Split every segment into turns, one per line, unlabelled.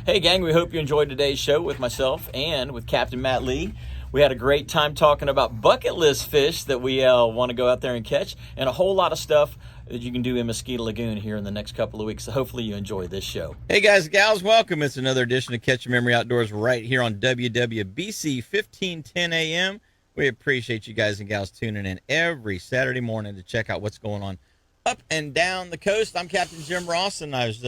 Hey, gang, we hope you enjoyed today's show with myself and with Captain Matt Lee. We had a great time talking about bucket list fish that we want to go out there and catch, and a whole lot of stuff that you can do in Mosquito Lagoon here in the next couple of weeks. So hopefully you enjoy this show. Hey, guys and gals, welcome. It's another edition of Catch Your Memory Outdoors right here on WWBC 1510 AM. We appreciate you guys and gals tuning in every Saturday morning to check out what's going on up and down the coast. I'm Captain Jim Ross, and I was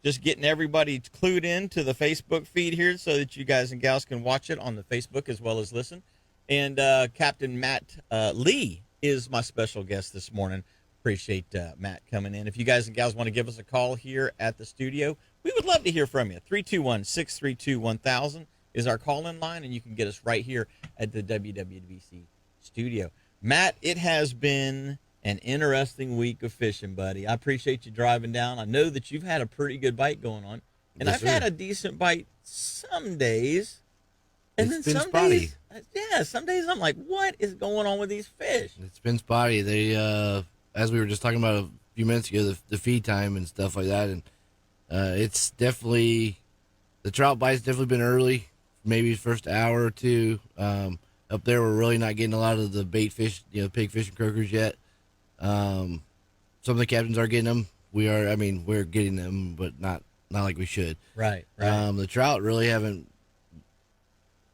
just getting everybody clued in to the Facebook feed here so that you guys and gals can watch it on the Facebook as well as listen. And Captain Matt Lee is my special guest this morning. Appreciate Matt coming in. If you guys and gals want to give us a call here at the studio, we would love to hear from you. 321-632-1000 is our call-in line, and you can get us right here at the WWDC studio. Matt, it has been an interesting week of fishing, buddy. I appreciate you driving down. I know that you've had a pretty good bite going on, and
Yes,
I've
sir.
had a decent bite some days, and
It's
then
been
some
spotty.
days, some days I'm like, what is going on with these fish?
It's been spotty. They, as we were just talking about a few minutes ago, the feed time and stuff like that, and it's definitely the trout bite's definitely been early, maybe the first hour or two. Up there, we're really not getting a lot of the bait fish, pig fish and croakers yet. Some of the captains are getting them. We're getting them, but not like we should.
Right.
The trout really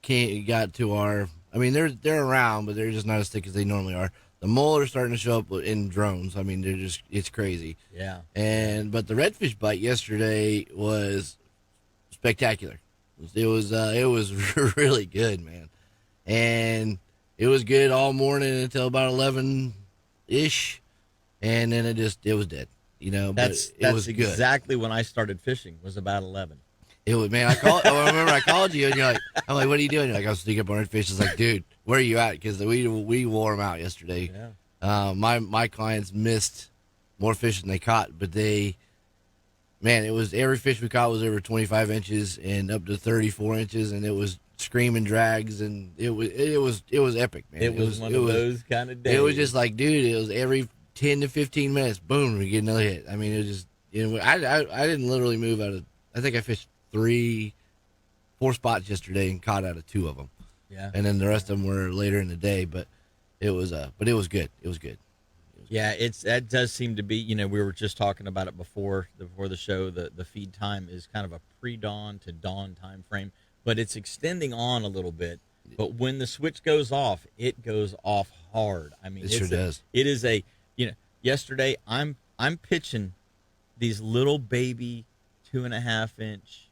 can't got to our. I mean, they're around, but they're just not as thick as they normally are. The mole are starting to show up in drones. I mean, it's crazy.
Yeah.
But the redfish bite yesterday was spectacular. It was really good, man, and it was good all morning until about 11-ish, and then it was dead.
That's
it was good.
exactly when I started fishing. Was about 11.
It was, man. I remember I called you, and you're like, I'm like, what are you doing? You're like, I was sneaking up on redfish. It's like, dude, where are you at? Because we wore them out yesterday.
Yeah.
My clients missed more fish than they caught, but it was every fish we caught was over 25 inches and up to 34 inches, and it was screaming drags, and it was epic, man.
It was one of those kind of days.
It was just like, dude, it was every 10 to 15 minutes, boom, we get another hit. I mean, it was just, I didn't literally move out of. I think I fished 4 spots yesterday and caught out of 2 of them.
Yeah.
And then the rest of them were later in the day, but it was good. It was good.
Yeah, that does seem to be, we were just talking about it before the show. The feed time is kind of a pre-dawn to dawn time frame, but it's extending on a little bit. But when the switch goes off, it goes off hard. I mean,
It sure does.
It is yesterday I'm pitching these little baby 2.5-inch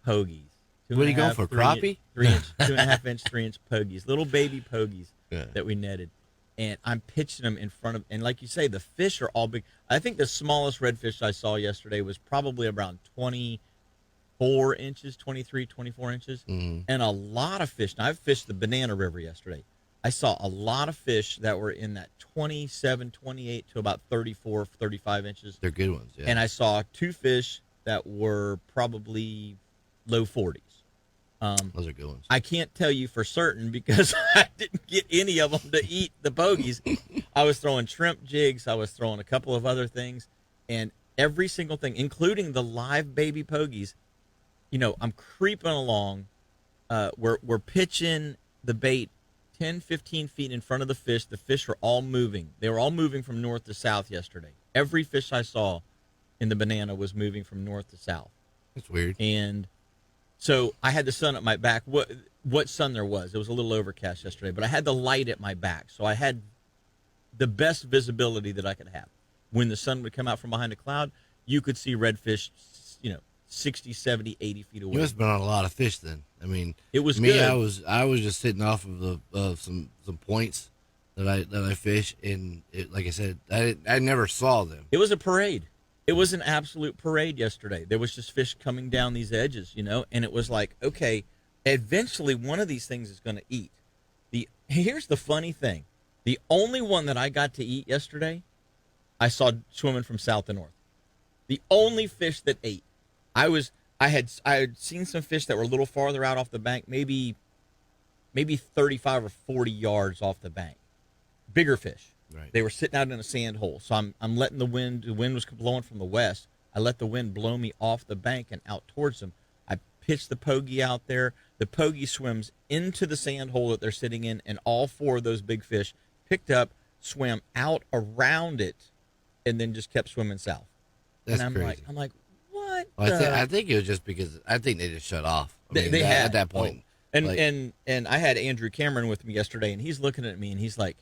pogies.
What are you going for, crappie?
3-inch, 2.5-inch, 3-inch pogies, little baby pogies
Yeah.
that we netted. And I'm pitching them in front of, and like you say, the fish are all big. I think the smallest redfish I saw yesterday was probably around 24 inches, 23, 24 inches.
Mm-hmm.
And a lot of fish. Now, I've fished the Banana River yesterday. I saw a lot of fish that were in that 27, 28 to about 34, 35 inches.
They're good ones, yeah.
And I saw 2 fish that were probably low 40s.
Those are good ones.
I can't tell you for certain because I didn't get any of them to eat the bogeys. I was throwing shrimp jigs. I was throwing a couple of other things. And every single thing, including the live baby pogies, I'm creeping along. We're pitching the bait 10, 15 feet in front of the fish. The fish are all moving. They were all moving from north to south yesterday. Every fish I saw in the Banana was moving from north to south.
That's weird.
And so I had the sun at my back. What sun there was? It was a little overcast yesterday, but I had the light at my back. So I had the best visibility that I could have. When the sun would come out from behind a cloud, you could see redfish, 60, 70, 80 feet away.
You must have been on a lot of fish then. I mean,
It was
me.
good.
I was just sitting off of some points that I fish, and like I said, I never saw them.
It was a parade. It was an absolute parade yesterday. There was just fish coming down these edges, and it was like, okay, eventually one of these things is going to eat. Here's the funny thing. The only one that I got to eat yesterday, I saw swimming from south to north. The only fish that ate. I had seen some fish that were a little farther out off the bank, maybe 35 or 40 yards off the bank. Bigger fish.
Right.
They were sitting out in a sand hole. So I'm letting the wind was blowing from the west. I let the wind blow me off the bank and out towards them. I
pitch the pogie out there. The pogie swims into the sand hole that they're sitting in, and all 4 of those big fish picked up, swam out around it, and then just kept swimming south.
That's
and I'm
crazy.
like, what?
Well, I think it was just because I think they just shut off.
They had
at that point.
And I had Andrew Cameron with me yesterday, and he's looking at me and he's like,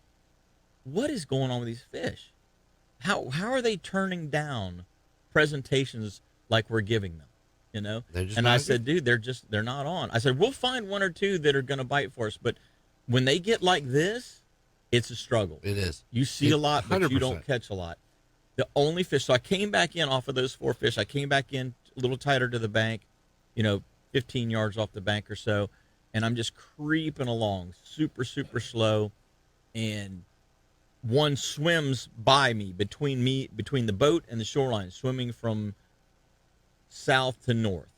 "What is going on with these fish? How are they turning down presentations like we're giving them?" You know? And I said, "Dude, they're not on." I said, "We'll find 1 or 2 that are going to bite for us, but when they get like this, it's a struggle.
It is.
You see a lot, but
100%.
you don't catch a lot." The only fish, so I came back in off of those 4 fish. I came back in a little tighter to the bank, 15 yards off the bank or so, and I'm just creeping along super, super slow, and one swims by me, between the boat and the shoreline, swimming from south to north.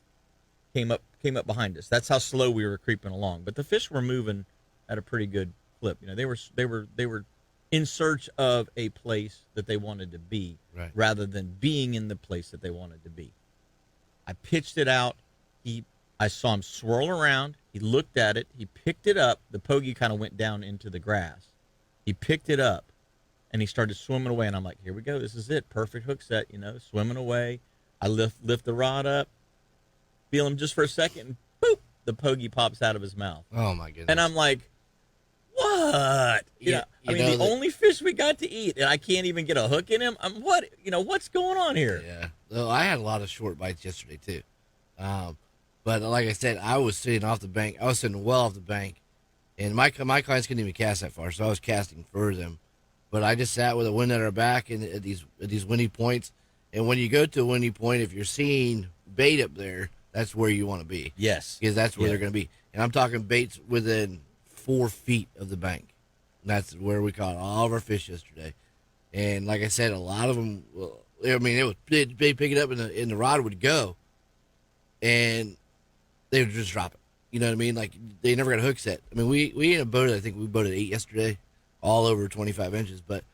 Came up behind us. That's how slow we were creeping along. But the fish were moving at a pretty good clip. They were in search of a place that they wanted to be,
right,
rather than being in the place that they wanted to be. I pitched it out. I saw him swirl around. He looked at it. He picked it up. The pogie kind of went down into the grass. He picked it up, and he started swimming away. And I'm like, here we go. This is it. Perfect hook set, swimming away. I lift the rod up, feel him just for a second, and boop, the pogie pops out of his mouth.
Oh, my goodness.
And I'm like, what? The only fish we got to eat, and I can't even get a hook in him. What's going on here?
Yeah. Well, I had a lot of short bites yesterday, too. But like I said, I was sitting off the bank. I was sitting well off the bank, and my clients couldn't even cast that far, so I was casting for them. But I just sat with a wind at our back and at these windy points. And when you go to a windy point, if you're seeing bait up there, that's where you want to be.
Yes.
Because that's where they're going to be. And I'm talking baits within 4 feet of the bank. And that's where we caught all of our fish yesterday. And like I said, a lot of them, they'd pick it up and the rod would go. And they would just drop it. You know what I mean? Like, they never got a hook set. I mean, we in a boat, I think we boated 8 yesterday, all over 25 inches. But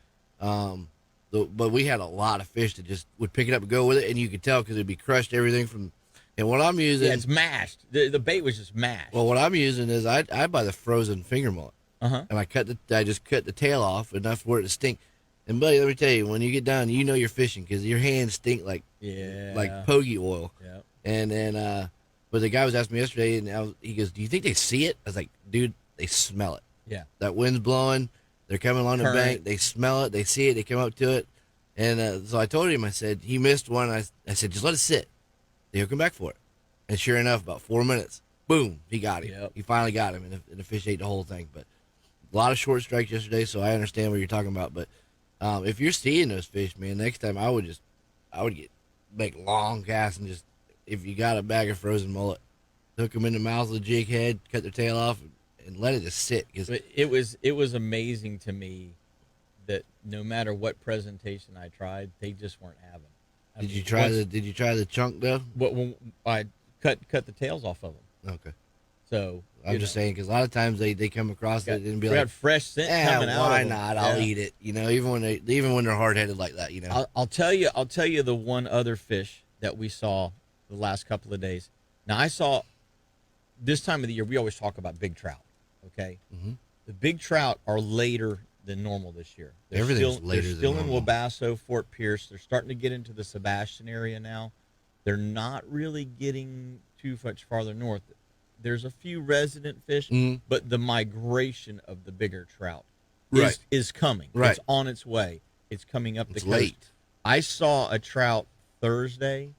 we had a lot of fish that just would pick it up and go with it, and you could tell because it'd be crushed everything from. And what I'm using,
it's mashed. The bait was just mashed.
Well, what I'm using is I buy the frozen finger mullet,
and
I just cut the tail off enough for it to stink. And buddy, let me tell you, when you get done, you're fishing because your hands stink like pogie oil.
Yeah.
And then, but the guy was asking me yesterday, and he goes, "Do you think they see it?" I was like, "Dude, they smell it.
Yeah.
That wind's blowing. They're coming along the bank. They smell it. They see it. They come up to it." And so I told him, I said, he missed one. I said, just let it sit. He'll come back for it. And sure enough, about 4 minutes, boom, he got him.
Yep.
He finally got him, and the fish ate the whole thing. But a lot of short strikes yesterday, so I understand what you're talking about. But if you're seeing those fish, man, next time I would make long casts and just, if you got a bag of frozen mullet, hook them in the mouth of the jig head, cut their tail off, and let it just sit. Cause
it was amazing to me that no matter what presentation I tried, they just weren't having.
Did you try the chunk though?
When I cut the tails off of them.
Okay.
So
I'm just saying, because a lot of times they come across it and be
we
like,
got fresh scent coming out.
Why not? I'll eat it. Even when they're hard headed like that.
I'll tell you the one other fish that we saw the last couple of days. Now I saw this time of the year. We always talk about big trout. Okay.
Mm-hmm.
The big trout are later than normal this year.
Everything's later
They're still
than
in
normal.
Wabasso, Fort Pierce. They're starting to get into the Sebastian area now. They're not really getting too much farther north. There's a few resident fish, but the migration of the bigger trout is coming.
Right.
It's on its way. It's coming up the coast.
Late.
I saw a trout Thursday.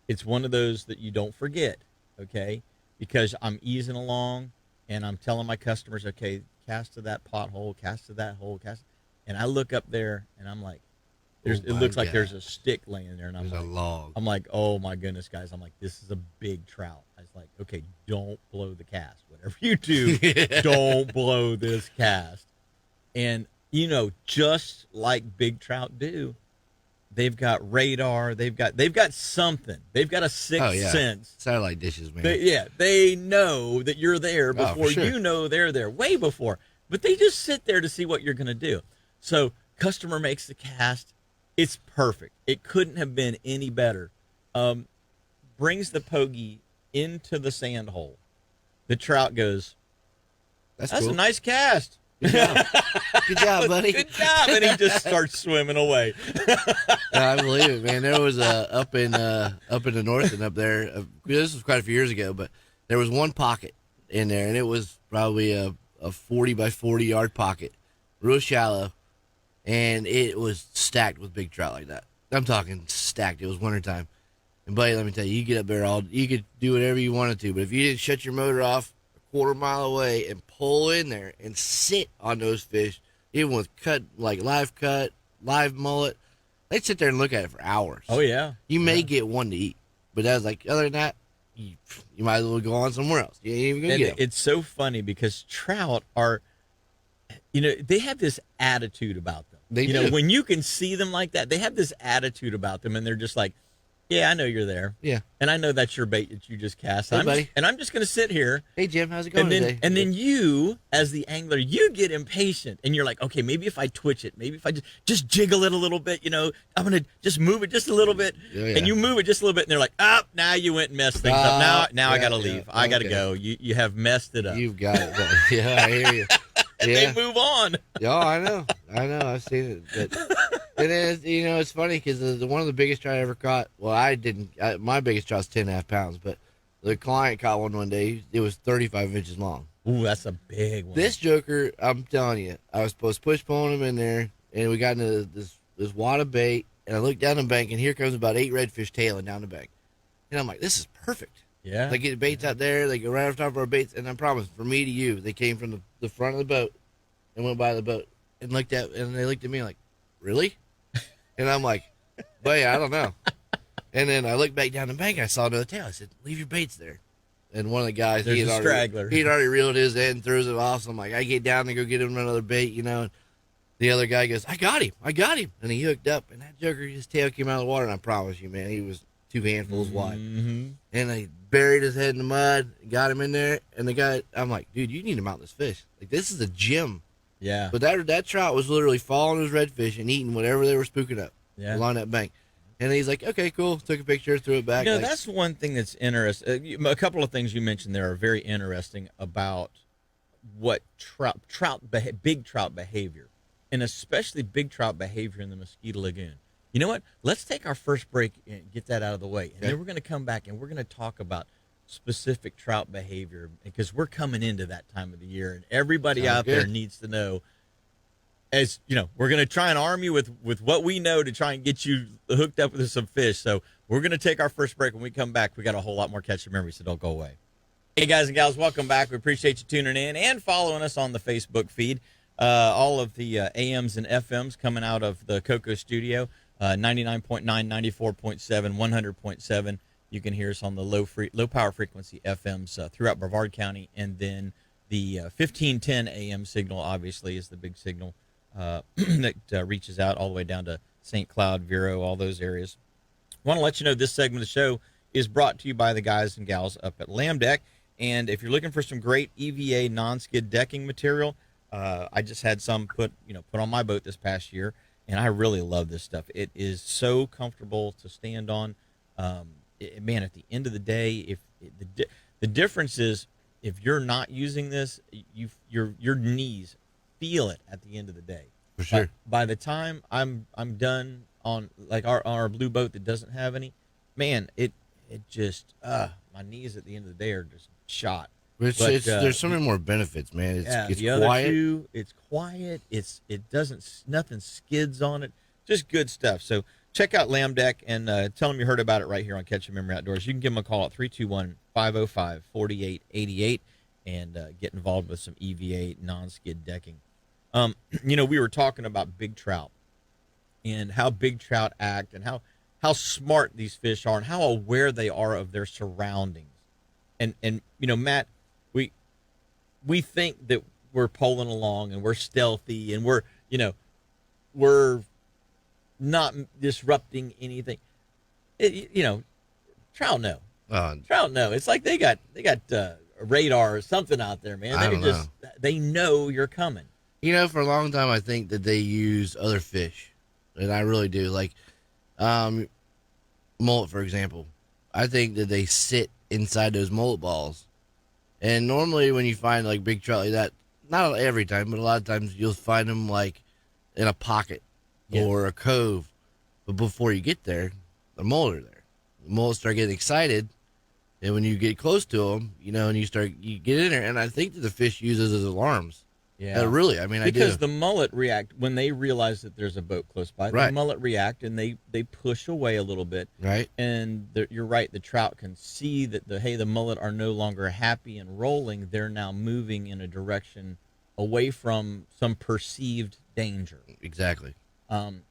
It's one of those that you don't forget, okay? Because I'm easing along, and I'm telling my customers, okay, cast to that pothole, cast to that hole, and I look up there, and I'm like, it looks like there's a stick laying there, and
there's a log.
I'm like, oh my goodness, guys! I'm like, this is a big trout. I was like, okay, don't blow the cast. Whatever you do, don't blow this cast. And just like big trout do, they've got radar. They've got something. They've got a sixth sense.
Satellite dishes, man.
They know that you're there before
sure.
you know they're there, way before. But they just sit there to see what you're going to do. So customer makes the cast. It's perfect. It couldn't have been any better. Brings the pogie into the sand hole, the trout goes, "That's
cool.
a nice cast.
Good job. Good job, buddy.
Good job." And he just starts swimming away.
I believe it, man. There was up in the north and up there. This was quite a few years ago, but there was one pocket in there, and it was probably a 40 by 40 yard pocket, real shallow, and it was stacked with big trout like that. I'm talking stacked. It was wintertime. And buddy, let me tell you, you get up there you could do whatever you wanted to, but if you didn't shut your motor off a quarter mile away and pull in there and sit on those fish, even with live mullet, they'd sit there and look at it for hours.
Oh yeah.
You may get one to eat, but that's like, other than that, you might as well go on somewhere else. You ain't even gonna get them.
It's so funny because trout are, they have this attitude about them.
They do.
When you can see them like that, they have this attitude about them, and they're just like, "Yeah, I know you're there.
Yeah.
And I know that's your bait that you just cast.
Hey, buddy.
I'm just going to sit here."
Hey, Jim, how's it going today?
And then you, as the angler, you get impatient, and you're like, "Okay, maybe if I twitch it, maybe if I just jiggle it a little bit, I'm going to just move it just a little bit."
Oh, yeah.
And you move it just a little bit, and they're like, now you went and messed things up. Now I got to leave. I got to go. You have messed it up.
You've got it, buddy. Yeah, I hear you.
And they move on.
Yeah, I know. I've seen it. But and then, it's funny because one of the biggest trout I ever caught, well, my biggest trout's 10.5 pounds, but the client caught one day. It was 35 inches long.
Ooh, that's a big one.
This joker, I'm telling you, I was supposed to push pulling him in there, and we got into this wad of bait, and I looked down the bank, and here comes about 8 redfish tailing down the bank. And I'm like, this is perfect.
Yeah.
They get the baits out there. They go right off top of our baits. And I promise, from me to you, they came from the front of the boat and went by the boat and they looked at me like, really? And I'm like, buddy, I don't know. And then I looked back down the bank. I saw another tail. I said, leave your baits there. And one of the guys,
There's a straggler.
He'd already reeled his end and throws it off. So I'm like, I get down and go get him another bait, And the other guy goes, I got him. And he hooked up. And that joker, his tail came out of the water. And I promise you, man, he was 2 handfuls wide.
Mm-hmm.
And I buried his head in the mud, got him in there, and the guy, I'm like, dude, you need to mount this fish. Like, this is a gem.
Yeah.
But that trout was literally following his redfish and eating whatever they were spooking up along that bank. And he's like, okay, cool. Took a picture, threw it back.
That's one thing that's interesting. A couple of things you mentioned there are very interesting about what big trout behavior, and especially big trout behavior in the Mosquito Lagoon. You know what? Let's take our first break and get that out of the way. And then we're going to come back and we're going to talk about specific trout behavior because we're coming into that time of the year and everybody out there needs to know. As we're going to try and arm you with what we know to try and get you hooked up with some fish. So we're going to take our first break. When we come back, we got a whole lot more Catch Your Memory, so don't go away. Hey, guys and gals, welcome back. We appreciate you tuning in and following us on the Facebook feed. All of the AMs and FMs coming out of the Coco studio. 99.9, 94.7, 100.7. You can hear us on the low power frequency FMs throughout Brevard County, and then the 1510 AM signal obviously is the big signal that reaches out all the way down to St. Cloud, Vero, all those areas. I want to let you know this segment of the show is brought to you by the guys and gals up at Lamb Deck, and if you're looking for some great EVA non-skid decking material, I just had some put on my boat this past year. And I really love this stuff. It is so comfortable to stand on. Man, at the end of the day, the difference is if you're not using this, your knees feel it at the end of the day.
For sure.
By the time I'm done on like our blue boat that doesn't have any, man, it just my knees at the end of the day are just shot.
There's so many more benefits, man. It's
the other
quiet.
shoe, it's quiet. Nothing skids on it. Just good stuff. So check out Lamb Deck and tell them you heard about it right here on Catch Your Memory Outdoors. You can give them a call at 321-505-4888 and get involved with some EVA non-skid decking. We were talking about big trout and how big trout act and how smart these fish are and how aware they are of their surroundings. And Matt, we think that we're pulling along and we're stealthy and we're not disrupting anything. Trout know. Trout know. It's like they got a radar or something out there, man. They know you're coming.
For a long time, I think that they use other fish, and I really do. Like mullet, for example. I think that they sit inside those mullet balls. And normally when you find like big trout like that, not every time, but a lot of times you'll find them like in a pocket or a cove. But before you get there, the mullet are there. The mullet start getting excited, and when you get close to them, and you get in there, and I think that the fish uses as alarms.
Yeah,
really. I mean,
because
I do.
the mullet react when they realize that there's a boat close by.
Right.
The mullet react and they push away a little bit.
Right.
And you're right. The trout can see that the mullet are no longer happy and rolling. They're now moving in a direction away from some perceived danger.
Exactly.
And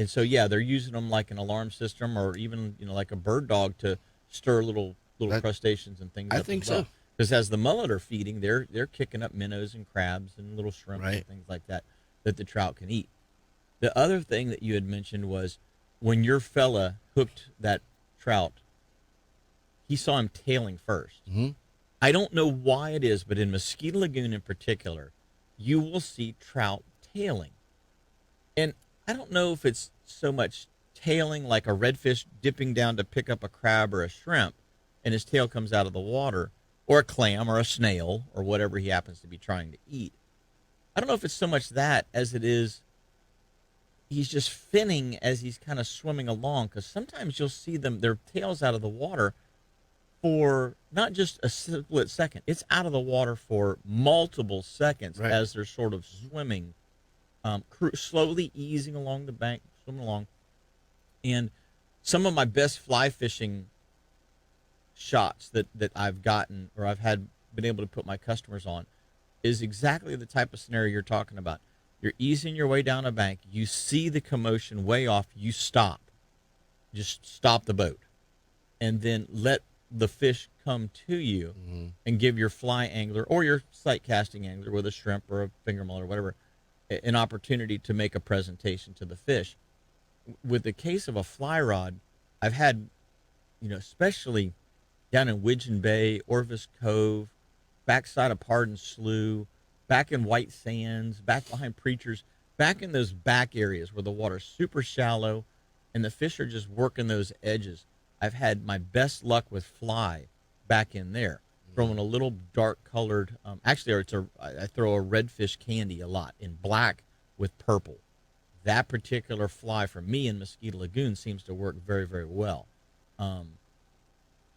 so they're using them like an alarm system, or even like a bird dog to stir little crustaceans and things.
I think so.
Because as the mullet are feeding, they're kicking up minnows and crabs and little shrimp
Right.
and things like that the trout can eat. The other thing that you had mentioned was when your fella hooked that trout, he saw him tailing first.
Mm-hmm.
I don't know why it is, but in Mosquito Lagoon in particular, you will see trout tailing. And I don't know if it's so much tailing like a redfish dipping down to pick up a crab or a shrimp, and his tail comes out of the water, or a clam or a snail or whatever he happens to be trying to eat. I don't know if it's so much that as it is he's just finning as he's kind of swimming along, because sometimes you'll see their tails out of the water for not just a split second. It's out of the water for multiple seconds as they're sort of swimming, slowly easing along the bank, swimming along. And some of my best fly fishing shots that I've gotten, or been able to put my customers on, is exactly the type of scenario you're talking about. You're easing your way down a bank, you see the commotion way off, you stop. Just stop the boat. And then let the fish come to you and give your fly angler or your sight casting angler with a shrimp or a finger mullet or whatever an opportunity to make a presentation to the fish. With the case of a fly rod, I've had, especially down in Widgeon Bay, Orvis Cove, backside of Pardon Slough, back in White Sands, back behind Preachers, back in those back areas where the water's super shallow and the fish are just working those edges. I've had my best luck with fly back in there, throwing a little dark-colored, I throw a redfish candy a lot in black with purple. That particular fly for me in Mosquito Lagoon seems to work very, very well.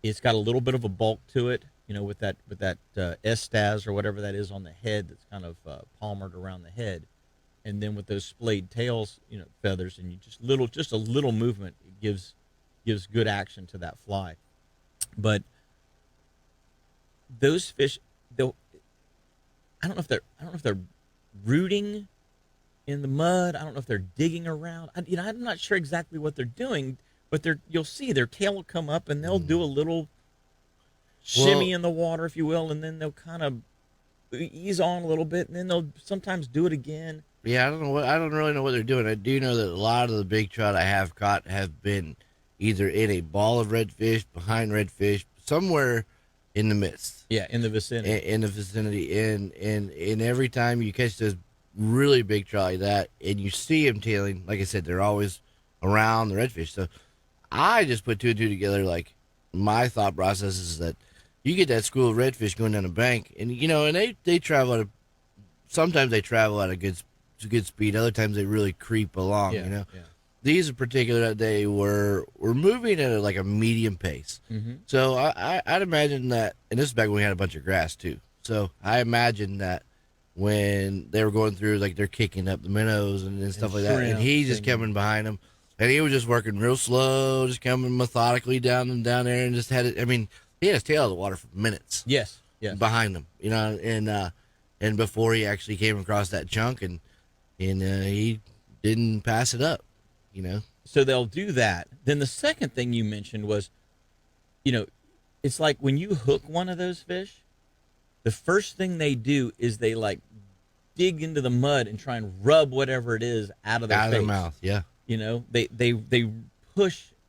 It's got a little bit of a bulk to it, with that estaz or whatever that is on the head that's kind of palmered around the head, and then with those splayed tails, feathers, and just a little movement, it gives good action to that fly. But those fish, I don't know if they're rooting in the mud. I don't know if they're digging around. I'm not sure exactly what they're doing, but you'll see their tail will come up and they'll do a little shimmy in the water, if you will, and then they'll kind of ease on a little bit, and then they'll sometimes do it again.
Yeah, I don't really know what they're doing. I do know that a lot of the big trout I have caught have been either in a ball of redfish, behind redfish, somewhere in the midst.
Yeah, in the vicinity.
In the vicinity. And every time you catch those really big trout like that, and you see them tailing, like I said, they're always around the redfish. So I just put two and two together. Like, my thought process is that you get that school of redfish going down the bank, and and they travel sometimes they travel at a good speed. Other times they really creep along.
Yeah.
These in particular, they were moving at a medium pace.
Mm-hmm.
So I'd imagine that, and this is back when we had a bunch of grass too. So I imagine that when they were going through, they're kicking up the minnows and stuff like that, and he's just coming behind them, and he was just working real slow, just coming methodically down there, and just had it. I mean, he had his tail out of the water for minutes.
Yes.
Behind them, and before he actually came across that chunk, and he didn't pass it up.
So they'll do that. Then the second thing you mentioned was, it's like when you hook one of those fish, the first thing they do is they dig into the mud and try and rub whatever it is out of their face.
Out of their mouth, yeah.
They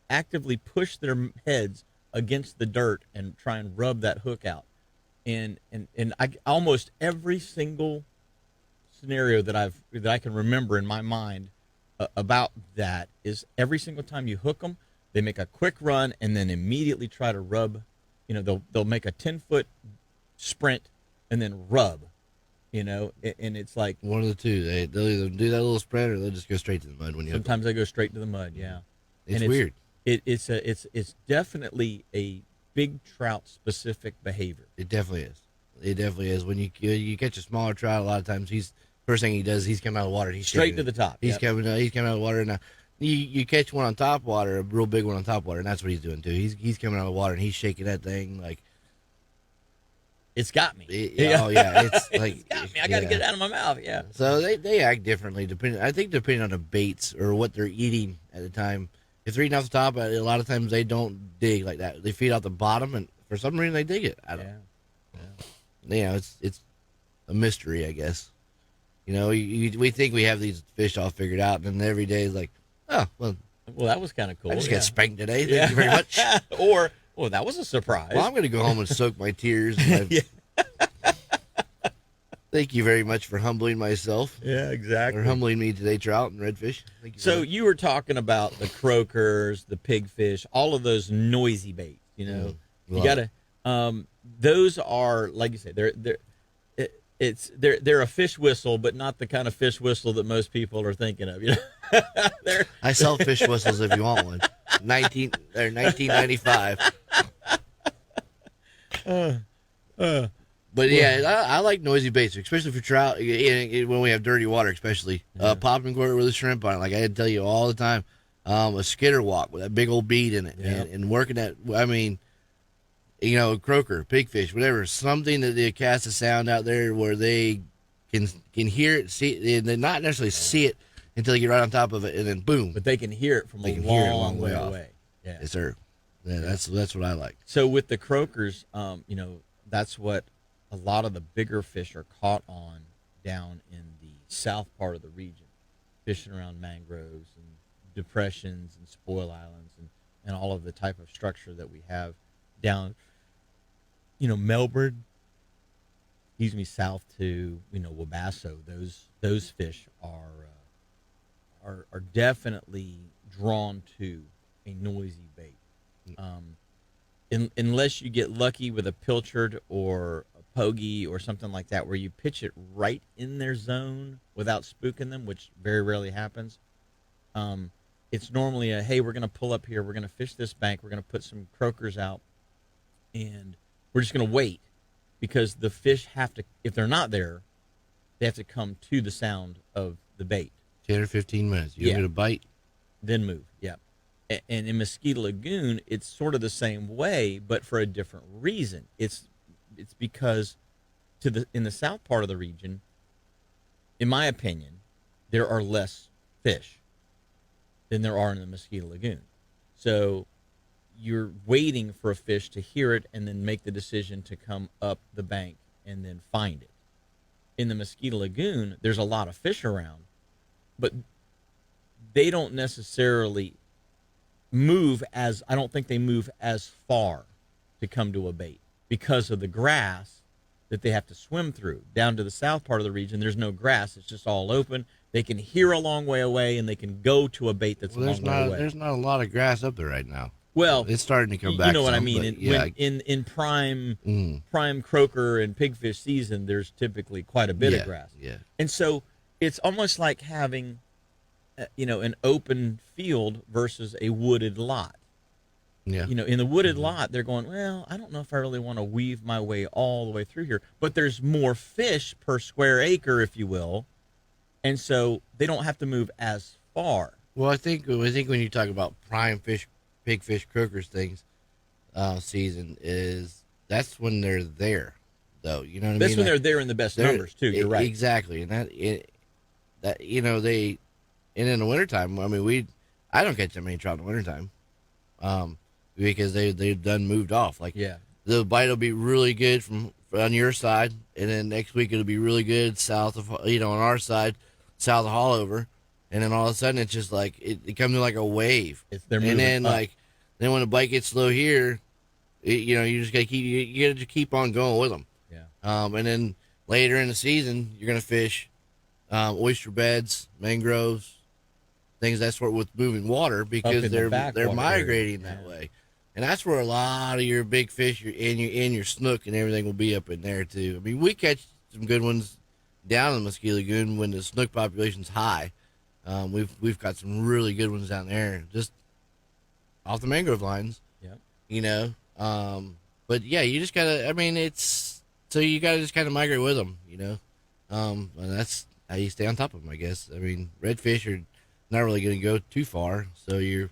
actively push their heads against the dirt and try and rub that hook out. And I almost every single scenario that I can remember in my mind about that is every single time you hook them, they make a quick run and then immediately try to rub, they'll make a 10-foot sprint and then rub, and it's like
One of the two. They'll either do that little spread or they'll just go straight to the mud when you.
sometimes they go straight to the mud. Yeah,
It's
and
weird.
It's definitely a big trout specific behavior.
It definitely is. It definitely is. When you catch a smaller trout, a lot of times first thing he does, he's coming out of the water. And he's
Straight
shaking
to
it.
the top.
He's
Yep.
coming out of the water. Now you catch one on top water, a real big one on top water, and that's what he's doing too. He's coming out of the water and he's shaking that thing like
It's got me.
oh yeah, it's like
It's got me. I got to get it out of my mouth. Yeah.
So they act differently depending on the baits or what they're eating at the time. If they're eating off the top, a lot of times they don't dig like that. They feed out the bottom, and for some reason they dig it. I don't.
Yeah.
It's a mystery, I guess. We think we have these fish all figured out, and then every day is like, oh well,
That was kind of cool.
I just
yeah.
got spanked today. Thank you very much.
Or, that was a surprise.
Well, I'm going to go home and soak my tears. Thank you very much for humbling myself.
Yeah, exactly.
Or humbling me today, trout and redfish. Thank you.
So you were talking about the croakers, the pigfish, all of those noisy baits. You gotta. Those are, like you say, they're a fish whistle, but not the kind of fish whistle that most people are thinking of.
I sell fish whistles if you want one. 1995. But yeah, I like noisy baits, especially for trout. When we have dirty water, especially popping cork with a shrimp on it. Like I had to tell you all the time, a skitter walk with that big old bead in it, and working that. I mean, croaker, pigfish, whatever, something that they cast a sound out there where they can hear it, see it, and not necessarily see it until you get right on top of it, and then boom.
But they can hear it from a long way away. Yeah.
Yes, sir. Yeah, that's what I like.
So with the croakers, that's what a lot of the bigger fish are caught on down in the south part of the region, fishing around mangroves and depressions and spoil islands and all of the type of structure that we have down, Melbourne, south to, Wabasso. Those fish are definitely drawn to a noisy bait. Unless you get lucky with a pilchard or a pogey or something like that, where you pitch it right in their zone without spooking them, which very rarely happens. It's normally hey, we're going to pull up here, we're going to fish this bank, we're going to put some croakers out, and we're just going to wait, because the fish have to, if they're not there, they have to come to the sound of the bait.
10 or 15 minutes. You get a bite,
then move. Yeah. And in Mosquito Lagoon, it's sort of the same way, but for a different reason. It's because in the south part of the region, in my opinion, there are less fish than there are in the Mosquito Lagoon. So you're waiting for a fish to hear it and then make the decision to come up the bank and then find it. In the Mosquito Lagoon, there's a lot of fish around, but they don't necessarily I don't think they move as far to come to a bait because of the grass that they have to swim through. Down to the south part of the region, there's no grass. It's just all open. They can hear a long way away, and they can go to a bait that's a long way away.
There's not a lot of grass up there right now.
Well,
it's starting to come back.
You know what I mean? In prime croaker and pigfish season, there's typically quite a bit of grass.
Yeah.
And so it's almost like having an open field versus a wooded lot.
Yeah.
In the wooded lot, they're going, well, I don't know if I really want to weave my way all the way through here. But there's more fish per square acre, if you will. And so they don't have to move as far.
Well, I think when you talk about prime fish, pigfish, croakers things, season that's when they're there, though. You know what I mean?
That's when they're there in the best numbers, too. You're right.
Exactly. And and in the wintertime, I mean, I don't catch that many trout in the wintertime, because they've done moved off. Like, the bite will be really good on your side, and then next week it'll be really good south of, on our side, south of Haulover, and then all of a sudden it's just like it comes in like a wave.
They're moving
and then
up.
then when the bite gets slow here, you just gotta keep on going with them.
Yeah.
And then later in the season, you're gonna fish oyster beds, mangroves, things that sort with moving water, because they're migrating that way. And that's where a lot of your big fish and your snook and everything will be up in there too. I mean, we catch some good ones down in the Mosquito Lagoon when the snook population's high. We've got some really good ones down there, just off the mangrove lines.
Yeah.
You know, but yeah, you just gotta. I mean, you gotta just kind of migrate with them. You know, and that's how you stay on top of them, I guess. I mean, redfish are not really going to go too far, so you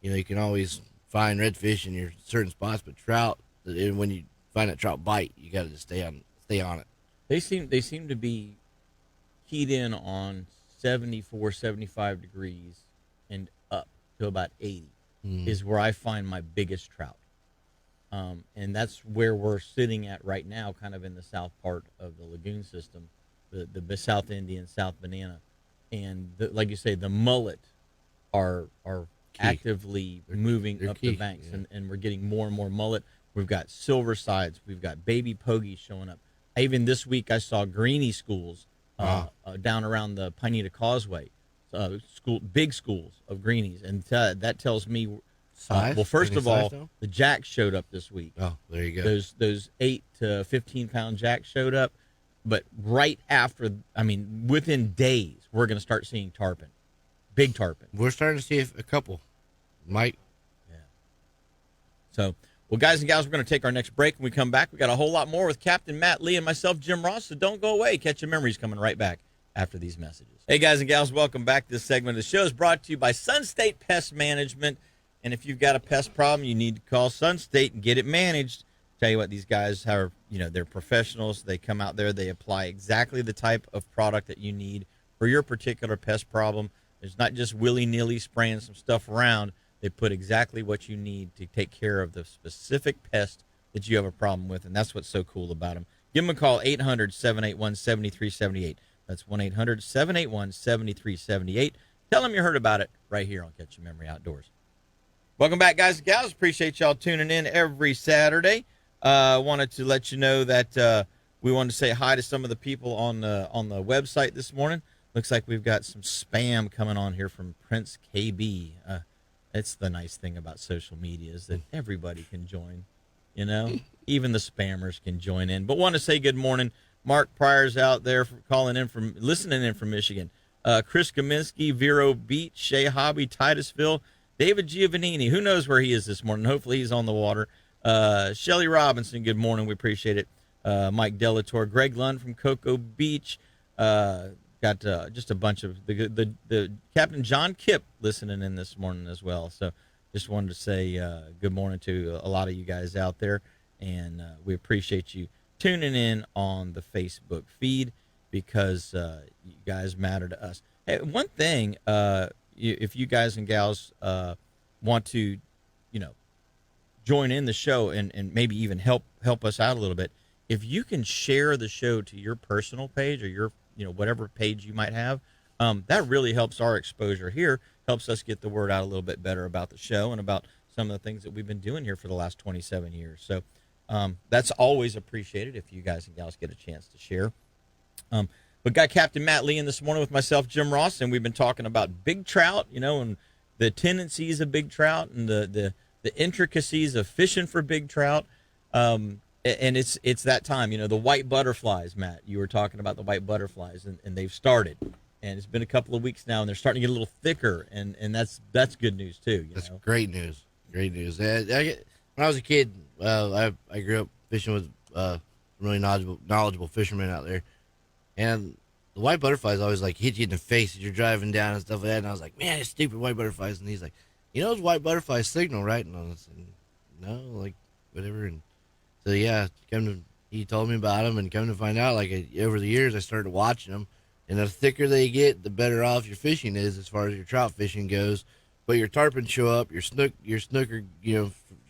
can always find redfish in your certain spots, but trout, and when you find that trout bite, you got to just stay on it.
They seem to be keyed in on 74, 75 degrees and up to about 80 is where I find my biggest trout. And that's where we're sitting at right now, kind of in the south part of the lagoon system, the South Indian, South Banana. And like you say, the mullet are actively moving
They're
up
key,
the banks,
yeah.
and we're getting more and more mullet. We've got silver sides. We've got baby pogies showing up. Even this week, I saw greenie schools down around the Pineda Causeway, big schools of greenies, and that tells me.
Size?
Well, first
Any
of all,
size, though?
the jacks showed up this week.
Oh, there you go.
Those 8 to 15 pound jacks showed up, but right after, I mean, within days, we're going to start seeing tarpon, big tarpon.
We're starting to see a couple. Mike.
Yeah. So, well, guys and gals, we're going to take our next break. When we come back, we got a whole lot more with Captain Matt Lee and myself, Jim Ross. So don't go away. Catch Your Memories coming right back after these messages. Hey, guys and gals, welcome back. This segment of the show is brought to you by Sun State Pest Management. And if you've got a pest problem, you need to call Sun State and get it managed. Tell you what, these guys are, they're professionals. They come out there, they apply exactly the type of product that you need for your particular pest problem. There's not just willy-nilly spraying some stuff around. They put exactly what you need to take care of the specific pest that you have a problem with, and that's what's so cool about them. Give them a call, 800-781-7378. That's 1-800-781-7378. Tell them you heard about it right here on Catch Your Memory Outdoors. Welcome back, guys and gals. Appreciate y'all tuning in every Saturday. Wanted to let you know that we wanted to say hi to some of the people on the website this morning. Looks like we've got some spam coming on here from Prince KB. It's the nice thing about social media is that everybody can join, even the spammers can join in. But want to say good morning. Mark Pryor's out there listening in from Michigan. Chris Kaminsky, Vero Beach, Shea Hobby, Titusville, David Giovannini, who knows where he is this morning. Hopefully he's on the water. Shelly Robinson, good morning. We appreciate it. Mike Delator, Greg Lund from Cocoa Beach. Got just a bunch of the Captain John Kipp listening in this morning as well. So just wanted to say good morning to a lot of you guys out there. And we appreciate you tuning in on the Facebook feed because you guys matter to us. Hey, one thing, if you guys and gals want to, join in the show and maybe even help us out a little bit, if you can share the show to your personal page or your, whatever page you might have, that really helps our exposure here, helps us get the word out a little bit better about the show and about some of the things that we've been doing here for the last 27 years. So that's always appreciated if you guys and gals get a chance to share. But got Captain Matt Lee in this morning with myself, Jim Ross, and we've been talking about big trout, and the tendencies of big trout and the intricacies of fishing for big trout. And it's that time, the white butterflies, Matt. You were talking about the white butterflies, and they've started. And it's been a couple of weeks now, and they're starting to get a little thicker, and that's good news too.
That's great news. Great news. When I was a kid, I grew up fishing with really knowledgeable fishermen out there, and the white butterflies always hit you in the face as you're driving down and stuff like that. And I was like, man, it's stupid white butterflies. And he's like, those white butterflies signal, right? And I was like, no, whatever. And so yeah, he told me about them, and come to find out, over the years, I started watching them. And the thicker they get, the better off your fishing is as far as your trout fishing goes. But your tarpon show up, your snooker,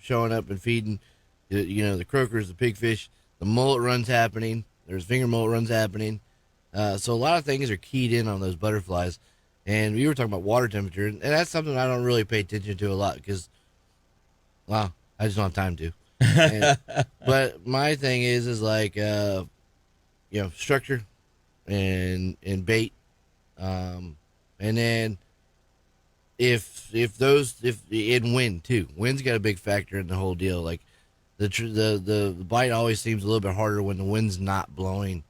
showing up and feeding, the croakers, the pigfish, the mullet runs happening. There's finger mullet runs happening. So a lot of things are keyed in on those butterflies. And we were talking about water temperature, and that's something I don't really pay attention to a lot because, I just don't have time to. But my thing is structure and bait. And then if in wind too, wind's got a big factor in the whole deal. Like the bite always seems a little bit harder when the wind's not blowing.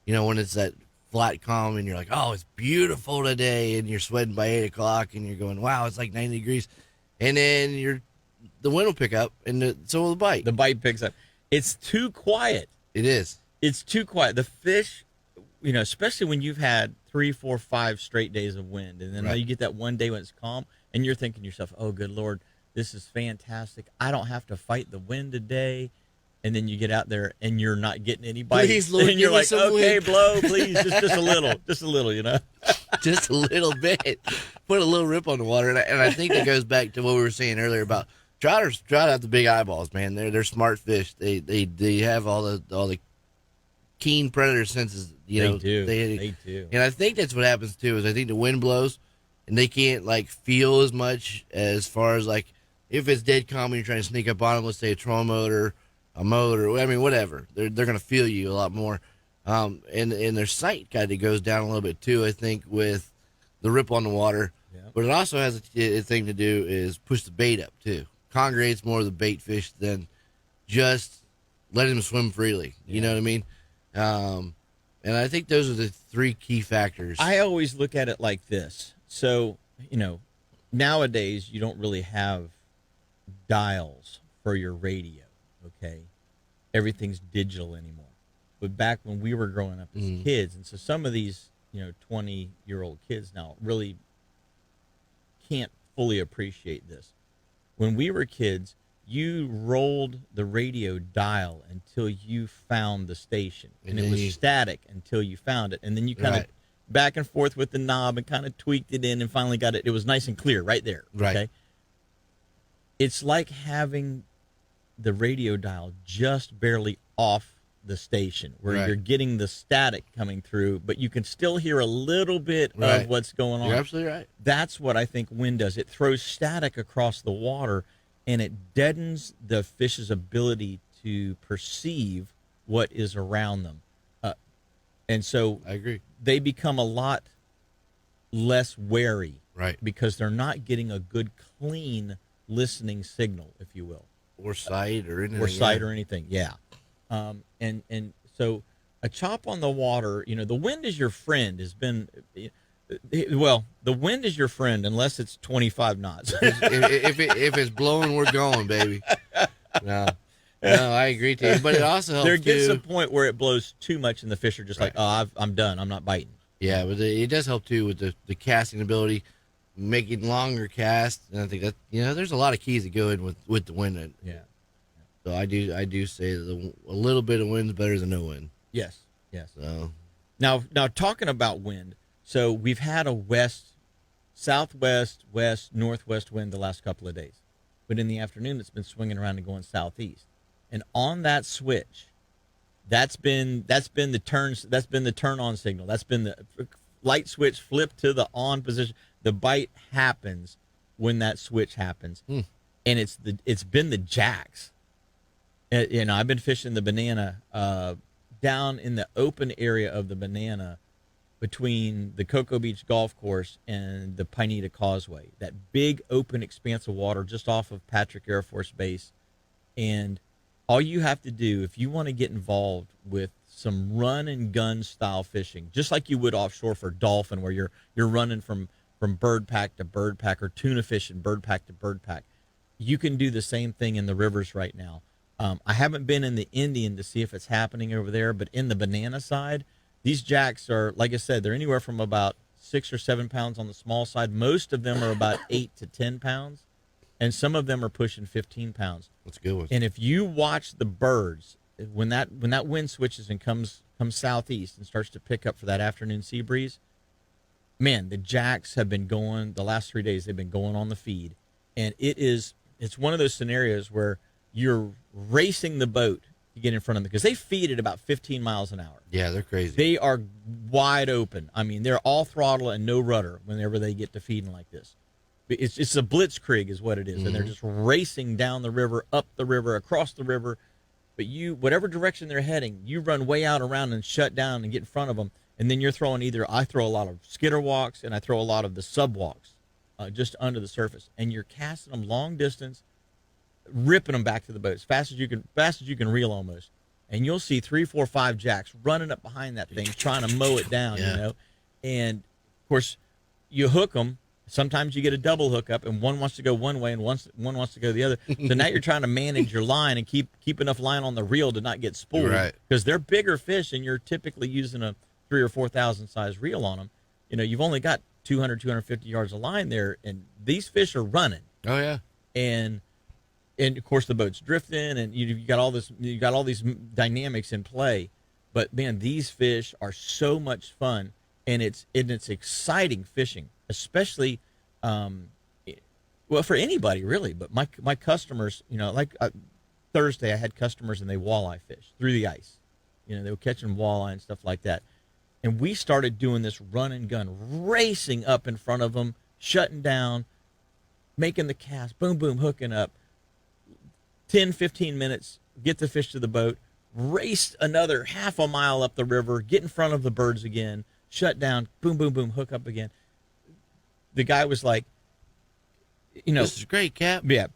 You know, when it's that flat calm and you're like, oh, it's beautiful today, and you're sweating by 8 o'clock, and you're going, wow, it's like 90 degrees, and then the wind will pick up, and so will the bite.
The bite picks up. It's too quiet.
It is.
It's too quiet. The fish, you know, especially when you've had 3, 4, 5 straight days of wind, and then
Right.
you get that one day when it's calm, and you're thinking to yourself, oh, good Lord, this is fantastic. I don't have to fight the wind today. And then you get out there and you're not getting any bites.
Please, Lord,
and you're
give me
like,
some
okay,
wind.
blow, please, just a little, you know.
Just a little bit. Put a little rip on the water, and I think that goes back to what we were saying earlier about trout have the big eyeballs, man. They're smart fish. They have all the keen predator senses. You know,
They do.
And I think that's what happens too. Is I think the wind blows, and they can't like feel as much as far as like if it's dead calm and you're trying to sneak up on them. Let's say a trolling motor, a motor. I mean, whatever. They're gonna feel you a lot more. And their sight kind of goes down a little bit too. I think with the rip on the water.
Yeah.
But it also has a thing to do is push the bait up too. Congregates more of the bait fish than just letting them swim freely. You know what I mean? And I think those are the 3 key factors.
I always look at it like this. So, you know, nowadays you don't really have dials for your radio, okay? Everything's digital anymore. But back when we were growing up as kids, and so some of these, you know, 20-year-old kids now really can't fully appreciate this. When we were kids, you rolled the radio dial until you found the station, and it was static until you found it, and then you kind of back and forth with the knob and kind of tweaked it in and finally got it. It was nice and clear right there.
Right.
Okay? It's like having the radio dial just barely off the station where you're getting the static coming through, but you can still hear a little bit of what's going on.
You're absolutely right.
That's what I think wind does. It throws static across the water, and it deadens the fish's ability to perceive what is around them. And so
I agree.
They become a lot less wary,
Right.
because they're not getting a good, clean listening signal, if you will.
Or sight or anything.
Or sight or anything, yeah. And so a chop on the water, you know, the wind is your friend has been, well, the wind is your friend unless it's 25 knots.
if it's blowing, we're going, baby. No, I agree to you. But it also helps
There gets
too.
a point where it blows too much and the fish are just like, oh, I'm done. I'm not biting.
Yeah, but it does help too with the casting ability, making longer casts. And I think that, you know, there's a lot of keys that go in with the wind.
Yeah.
So I do say that a little bit of wind's better than no wind.
Yes.
So
Now talking about wind, so we've had a southwest, west, northwest wind the last couple of days, but in the afternoon it's been swinging around and going southeast, and on that switch, that's been the turn on signal. That's been the light switch flip to the on position. The bite happens when that switch happens, and it's been the jacks. You know, I've been fishing the banana down in the open area of the banana between the Cocoa Beach Golf Course and the Pineda Causeway, that big open expanse of water just off of Patrick Air Force Base. And all you have to do, if you want to get involved with some run and gun style fishing, just like you would offshore for dolphin, where you're running from bird pack to bird pack, or tuna fishing bird pack to bird pack, you can do the same thing in the rivers right now. I haven't been in the Indian to see if it's happening over there, but in the banana side, these jacks are, like I said, they're anywhere from about 6 or 7 pounds on the small side. Most of them are about 8 to 10 pounds, and some of them are pushing 15 pounds.
that's a good one.
And if you watch the birds, when that wind switches and comes southeast and starts to pick up for that afternoon sea breeze, man, the jacks have been going the last 3 days. They've been going on the feed, and it's one of those scenarios where you're racing the boat to get in front of them, because they feed at about 15 miles an hour.
Yeah, they're crazy.
They are wide open. I mean, they're all throttle and no rudder whenever they get to feeding like this. It's a blitzkrieg is what it is, and they're just racing down the river, up the river, across the river. But whatever direction they're heading, you run way out around and shut down and get in front of them, and then you're throwing I throw a lot of skitter walks, and I throw a lot of the sub walks. just under the surface, and you're casting them long distance, ripping them back to the boat as fast as you can reel almost. And you'll see 3, 4, 5 jacks running up behind that thing trying to mow it down,
Yeah.
you know. And of course, you hook them. Sometimes you get a double hookup, and one wants to go one way and one wants to go the other. So now you're trying to manage your line and keep enough line on the reel to not get spooled,
Right.
because they're bigger fish, and you're typically using a 3,000 or 4,000 size reel on them. You know, you've only got 200, 250 yards of line there, and these fish are running.
Oh yeah.
And of course the boat's drifting, and you got all these dynamics in play. But man, these fish are so much fun, and it's exciting fishing, especially well, for anybody really. But my customers, you know, like Thursday I had customers, and they walleye fish through the ice. You know, they were catching walleye and stuff like that. And we started doing this run and gun, racing up in front of them, shutting down, making the cast, boom, boom, hooking up. 10, 15 minutes, get the fish to the boat, race another half a mile up the river, get in front of the birds again, shut down, boom, boom, boom, hook up again. The guy was like, you know,
This is great, Cap.
yeah,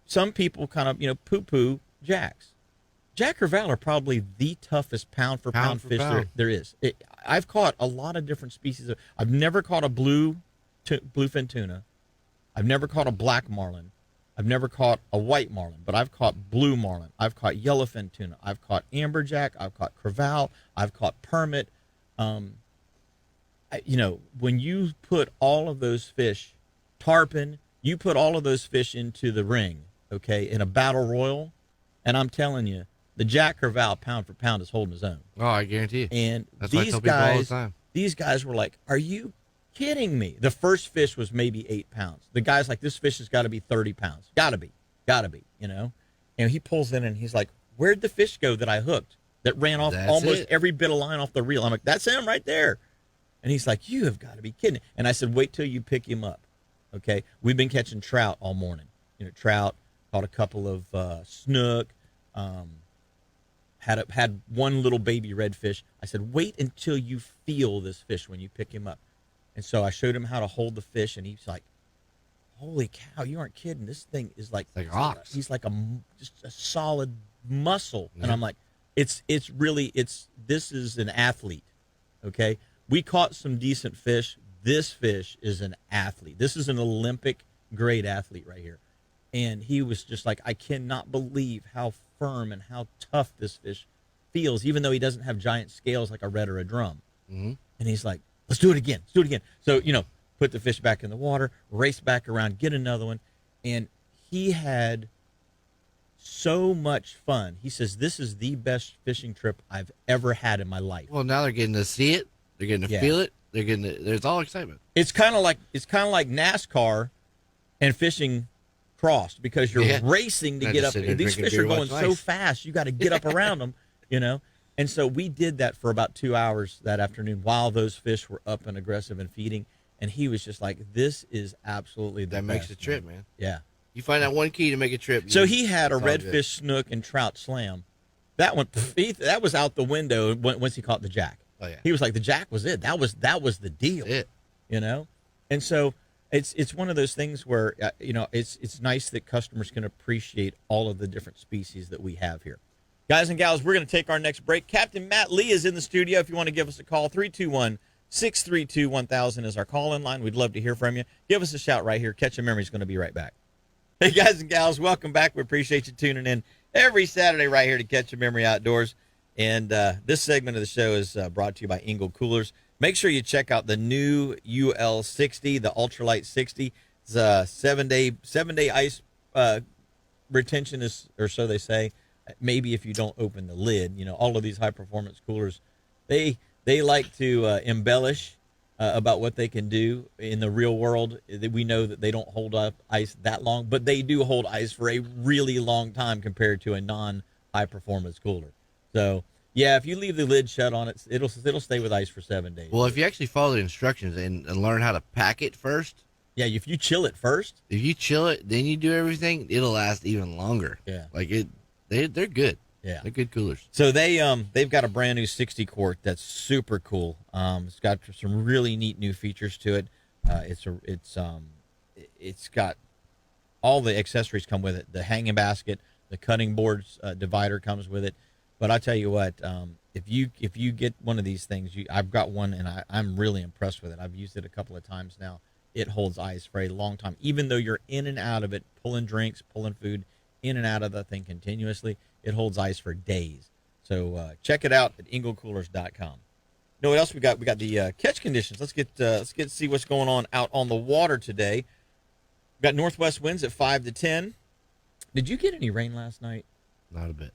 some people kind of, you know, poo-poo jacks. Jack Crevalle are probably the toughest pound-for-pound fish there is. I've caught a lot of different species. I've never caught a bluefin tuna. I've never caught a black marlin. I've never caught a white marlin, but I've caught blue marlin. I've caught yellowfin tuna. I've caught amberjack. I've caught crevalle. I've caught permit. You know, when you put all of those fish, tarpon, you put all of those fish into the ring, okay, in a battle royal, and I'm telling you, the Jack Crevalle pound for pound is holding his own.
Oh, I guarantee you.
And
That's what I tell people all the time.
these guys were like, "Are you kidding me?" The first fish was maybe 8 pounds. The guy's like, "This fish has got to be 30 pounds. Got to be, you know." And he pulls in and he's like, "Where'd the fish go that I hooked? That ran off
That's
almost
it.
every bit of line off the reel." I'm like, "That's him right there." And he's like, "You have got to be kidding." And I said, "Wait till you pick him up." Okay, we've been catching trout all morning. You know, trout, caught a couple of snook. Had one little baby redfish. I said, "Wait until you feel this fish when you pick him up." And so I showed him how to hold the fish, and he's like, "Holy cow, you aren't kidding! This thing is like
rocks."
He's like just a solid muscle."
Yeah.
And I'm like, "This is an athlete." Okay, we caught some decent fish. This fish is an athlete. This is an Olympic grade athlete right here. And he was just like, "I cannot believe how firm and how tough this fish feels, even though he doesn't have giant scales like a red or a drum."
Mm-hmm.
And he's like, "Let's do it again. Let's do it again." So, you know, put the fish back in the water, race back around, get another one. And he had so much fun. He says, "This is the best fishing trip I've ever had in my life."
Well, now they're getting to see it. They're getting to
Yeah.
feel it. They're getting to, there's all excitement.
It's kind of like NASCAR and fishing crossed, because you're
Yeah.
racing to
Not
get
just
up.
sitting there
These
drinking
fish are
beer,
going
watching
so
ice.
fast, you got to get up around them, you know. And so we did that for about 2 hours that afternoon while those fish were up and aggressive and feeding. And he was just like, "This is absolutely the
That makes
best,
a trip, man.
Yeah.
You find out one key to make a trip.
So he had a
it's all good.
redfish, snook, and trout slam. That one, that was out the window once he caught the jack.
Oh yeah.
He was like, the jack was it. That was the deal.
That's it.
You know. And so it's one of those things where you know, it's nice that customers can appreciate all of the different species that we have here. Guys and gals, we're going to take our next break. Captain Matt Lee is in the studio. If you want to give us a call, 321-632-1000 is our call-in line. We'd love to hear from you. Give us a shout right here. Catch a Memory is going to be right back. Hey, guys and gals, welcome back. We appreciate you tuning in every Saturday right here to Catch a Memory Outdoors. And this segment of the show is brought to you by Engel Coolers. Make sure you check out the new UL60, the Ultralight 60. It's a 7-day ice retention, or so they say. Maybe if you don't open the lid, you know, all of these high performance coolers, they like to embellish about what they can do in the real world. We know that they don't hold up ice that long, but they do hold ice for a really long time compared to a non high performance cooler. So yeah, if you leave the lid shut on it, it'll stay with ice for 7 days.
Well, if you actually follow the instructions and learn how to pack it first,
yeah, if you chill it first,
if you chill it, then you do everything, it'll last even longer.
Yeah.
Like they're good.
Yeah.
They're good coolers.
So they've got a brand new 60 quart that's super cool. It's got some really neat new features to it. It's it's got all the accessories come with it. The hanging basket, the cutting boards divider comes with it. But I tell you what, if you get one of these things, I've got one and I'm really impressed with it. I've used it a couple of times now. It holds ice for a long time, even though you're in and out of it, pulling drinks, pulling food, in and out of the thing continuously. It holds ice for days. So check it out at inglecoolers.com. You know what else we got? We got the catch conditions. Let's get see what's going on out on the water today. We got northwest winds at 5 to 10. Did you get any rain last night?
Not a bit.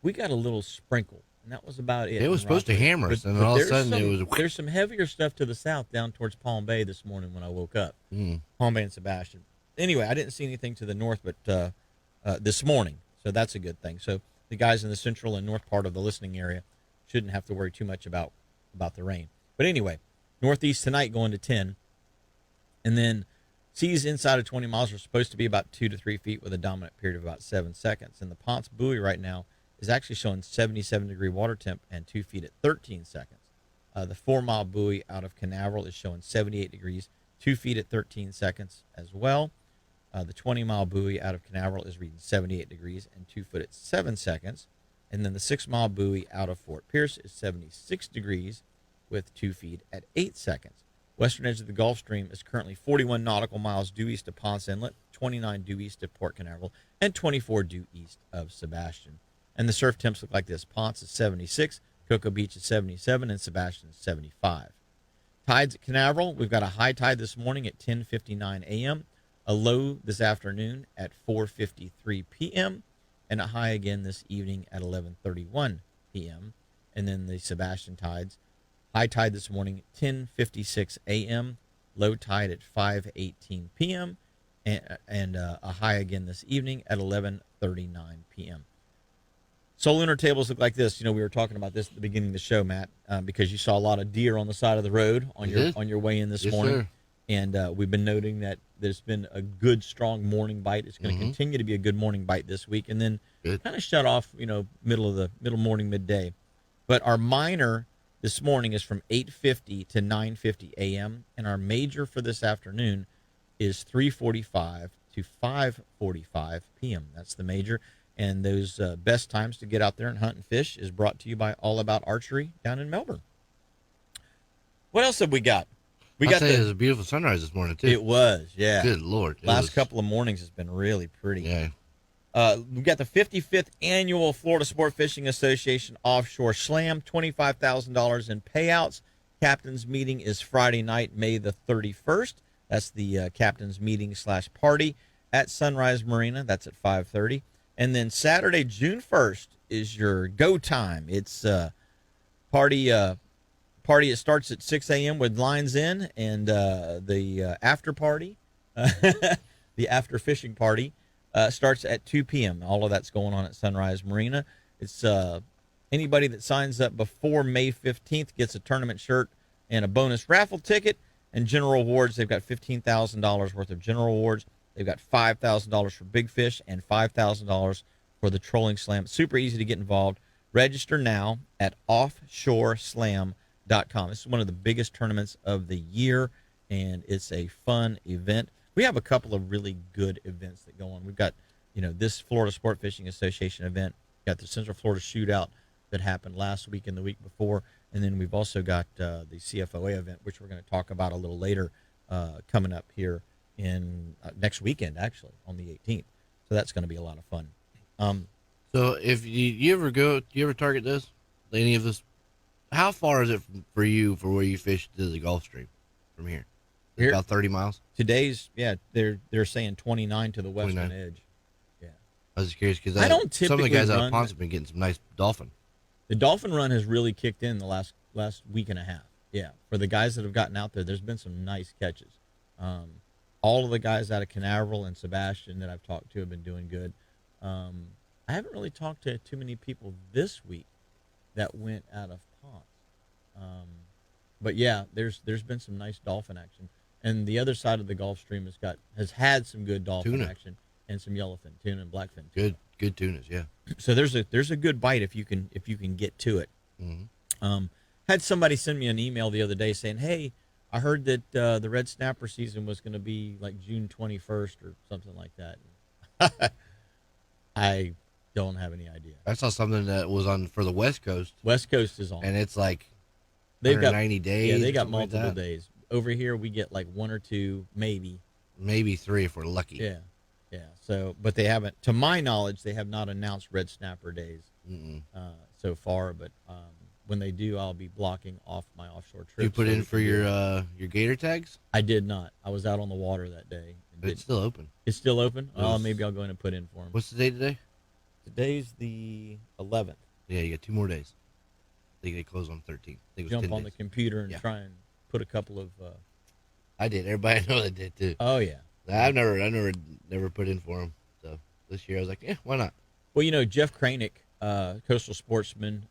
We got a little sprinkle, and that was about it.
It was supposed to hammer us, and all of a sudden it was.
There's some heavier stuff to the south down towards Palm Bay this morning when I woke up. Palm Bay and Sebastian. Anyway, I didn't see anything to the north, but this morning, so that's a good thing. So the guys in the central and north part of the listening area shouldn't have to worry too much about the rain. But anyway, northeast tonight going to 10, and then seas inside of 20 miles are supposed to be about 2 to 3 feet with a dominant period of about 7 seconds. And the Ponce buoy right now is actually showing 77-degree water temp and 2 feet at 13 seconds. The 4-mile buoy out of Canaveral is showing 78 degrees, 2 feet at 13 seconds as well. The 20-mile buoy out of Canaveral is reading 78 degrees and 2 foot at 7 seconds. And then the 6-mile buoy out of Fort Pierce is 76 degrees with 2 feet at 8 seconds. Western edge of the Gulf Stream is currently 41 nautical miles due east of Ponce Inlet, 29 due east of Port Canaveral, and 24 due east of Sebastian. And the surf temps look like this. Ponce is 76, Cocoa Beach is 77, and Sebastian is 75. Tides at Canaveral, we've got a high tide this morning at 10:59 a.m., a low this afternoon at 4:53 p.m., and a high again this evening at 11:31 p.m. And then the Sebastian tides, high tide this morning at 10:56 a.m., low tide at 5:18 p.m., and a high again this evening at 11:39 p.m. So lunar tables look like this. You know, we were talking about this at the beginning of the show, Matt, because you saw a lot of deer on the side of the road on your way in this morning.
Sir.
And we've been noting that there's been a good, strong morning bite. It's going to continue to be a good morning bite this week, and then kind of shut off, middle morning, midday. But our minor this morning is from 8:50 to 9:50 a.m., and our major for this afternoon is 3:45 to 5:45 p.m. That's the major. And those best times to get out there and hunt and fish is brought to you by All About Archery down in Melbourne. What else have we got?
It was a beautiful sunrise this morning, too.
It was, yeah.
Good Lord.
Last couple of mornings has been really pretty.
Yeah.
We got the 55th Annual Florida Sport Fishing Association Offshore Slam, $25,000 in payouts. Captain's meeting is Friday night, May the 31st. That's the captain's meeting / party at Sunrise Marina. That's at 5:30. And then Saturday, June 1st, is your go time. It's party. It starts at 6 a.m. with lines in, and the after party, the after fishing party, starts at 2 p.m. All of that's going on at Sunrise Marina. It's anybody that signs up before May 15th gets a tournament shirt and a bonus raffle ticket. And general awards, they've got $15,000 worth of general awards. They've got $5,000 for big fish and $5,000 for the trolling slam. Super easy to get involved. Register now at offshoreslam.com. This is one of the biggest tournaments of the year, and it's a fun event. We have a couple of really good events that go on. We've got, this Florida Sport Fishing Association event. We've got the Central Florida Shootout that happened last week and the week before, and then we've also got the CFOA event, which we're going to talk about a little later, coming up here in next weekend, actually, on the 18th. So that's going to be a lot of fun.
So if you ever target this, any of this, how far is it for you for where you fish to the Gulf Stream from here? About 30 miles?
Today's, they're saying 29 to the western edge. Yeah.
I was just curious because
I don't typically
some of the guys out
run
of Ponce have been getting some nice dolphin.
The dolphin run has really kicked in the last week and a half. Yeah. For the guys that have gotten out there, there's been some nice catches. All of the guys out of Canaveral and Sebastian that I've talked to have been doing good. I haven't really talked to too many people this week that went out of Ponce. But yeah, there's been some nice dolphin action. And the other side of the Gulf Stream has had some good dolphin action and some yellowfin tuna and blackfin tuna.
Good tunas, yeah.
So there's a good bite if you can get to it. Had somebody send me an email the other day saying, "Hey, I heard that the red snapper season was going to be like June 21st or something like that. I don't have any idea.
I saw something that was on for the West Coast,
West Coast is on.
and it's like
They've got
190 days.
Yeah, they
or
got
something like
multiple
that.
days. Over here, we get like 1 or 2, maybe.
Maybe 3 if we're lucky.
Yeah, yeah. So, but they haven't, to my knowledge, they have not announced red snapper days so far. But when they do, I'll be blocking off my offshore trips.
Did you put
so
in
we
for
can do
your gator tags?
I did not. I was out on the water that day.
It's still open.
It's still open? Oh,
Yes.
maybe I'll go in and put in for them.
What's the date today?
Today's the 11th.
Yeah, you got 2 more days. I think they close on 13th. I think it was
Jump
10
on
days.
the computer and
Yeah.
try and put a couple of.
I did. Everybody I know that did too.
Oh yeah.
I never put in for them. So this year I was like, yeah, why not?
Well, you know, Jeff Kranick, coastal sportsman,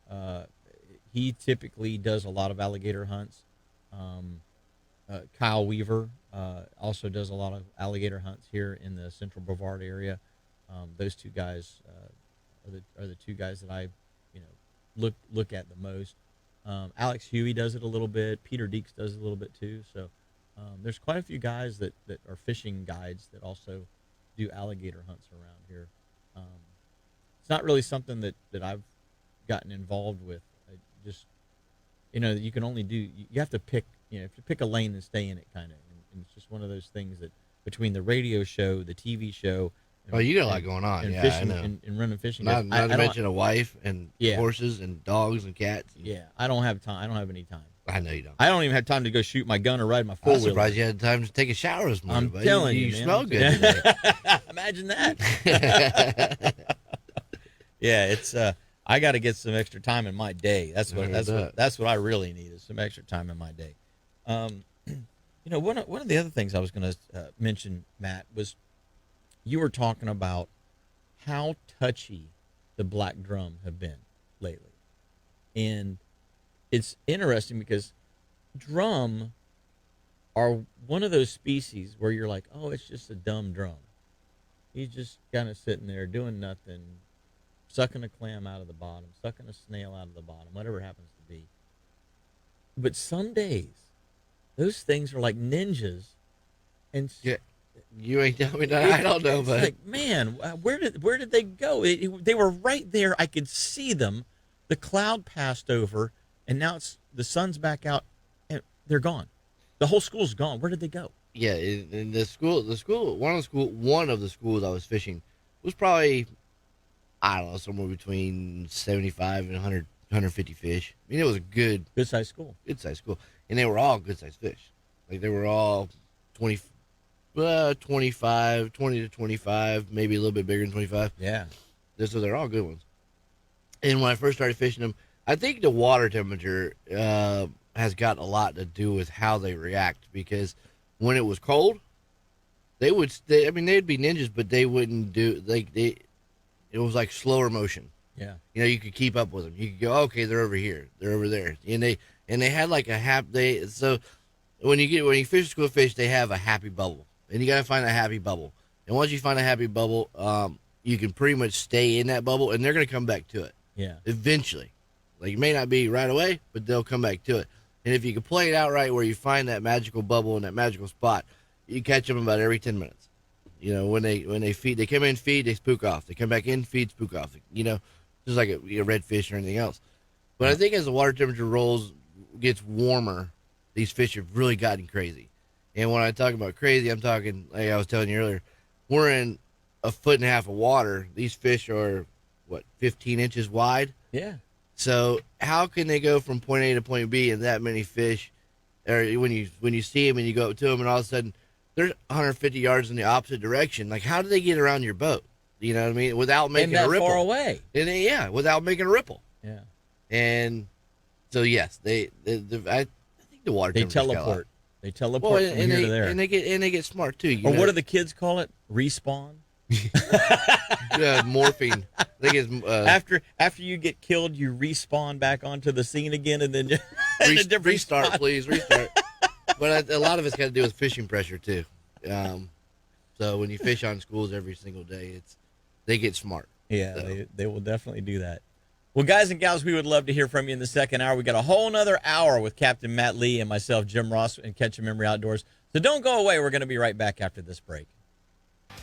he typically does a lot of alligator hunts. Kyle Weaver also does a lot of alligator hunts here in the Central Brevard area. Those two guys are the two guys that I, look at the most. Alex Huey does it a little bit. Peter Deeks does it a little bit too. So there's quite a few guys that are fishing guides that also do alligator hunts around here. It's not really something that I've gotten involved with. I just, you can only do, you have to pick, if you pick a lane and stay in it kind of. And it's just one of those things that between the radio show, the TV show.
Oh, you got a lot going on.
And
Yeah,
fishing,
I know.
and running fishing.
Not
I
to
don't-
mention a wife and
Yeah.
horses and dogs and cats.
Yeah, I don't have time. I don't have any time.
I know you don't.
I don't even have time to go shoot my gun or ride my
I
four
was
wheeler.
surprised you had time to take a shower this morning.
I'm
buddy.
telling you,
you
man.
smell good today.
Imagine that. Yeah, it's I got to get some extra time in my day. That's what I really need is some extra time in my day. One of the other things I was going to mention, Matt, was you were talking about how touchy the black drum have been lately, and it's interesting because drum are one of those species where you're like, oh, it's just a dumb drum. He's just kind of sitting there doing nothing, sucking a clam out of the bottom, sucking a snail out of the bottom, whatever it happens to be. But some days, those things are like ninjas. And
Yeah. You ain't telling me that. I don't know,
it's
but
like, man, where did they go? They were right there. I could see them. The cloud passed over, and now the sun's back out, and they're gone. The whole school's gone. Where did they go?
yeah, in the school, one of the schools I was fishing was probably, I don't know, somewhere between 75 and 100, 150 fish. I mean, it was a good
Good-sized school.
sized school, and they were all good sized fish. Like they were all 20 to 25, maybe a little bit bigger than 25.
Yeah.
So they're all good ones. And when I first started fishing them, I think the water temperature has got a lot to do with how they react, because when it was cold, they'd be ninjas, but they wouldn't do it was like slower motion.
Yeah.
You could keep up with them. You could go, okay, they're over here, they're over there, and they had like so when you fish school fish, they have a happy bubble, and you got to find a happy bubble. And once you find a happy bubble, you can pretty much stay in that bubble, and they're going to come back to it
Yeah.
eventually. Like, it may not be right away, but they'll come back to it. And if you can play it out right, where you find that magical bubble in that magical spot, you catch them about every 10 minutes. When they feed, they come in, feed, they spook off. They come back in, feed, spook off. Just like a redfish or anything else. But I think as the water temperature gets warmer, these fish have really gotten crazy. And when I talk about crazy, I'm talking, like I was telling you earlier, we're in a foot and a half of water. These fish are, 15 inches wide?
Yeah.
So how can they go from point A to point B and that many fish? Or when you see them and you go up to them and all of a sudden they're 150 yards in the opposite direction. Like, how do they get around your boat? You know what I mean? Without making
and that
a ripple.
far away.
And without making a ripple.
Yeah.
And so yes, I think the water
They
temperature's got a lot.
teleport. They teleport from here to there.
And they get smart too.
Or what do the kids call it? Respawn.
Morphine. I think it's
After you get killed, you respawn back onto the scene again, and then in a different
restart,
spot.
please restart. But a lot of it's got to do with fishing pressure too. So when you fish on schools every single day, they get smart.
Yeah,
So.
they will definitely do that. Well, guys and gals, we would love to hear from you in the second hour. We got a whole nother hour with Captain Matt Lee and myself, Jim Ross, and Catch a Memory Outdoors. So don't go away. We're going to be right back after this break.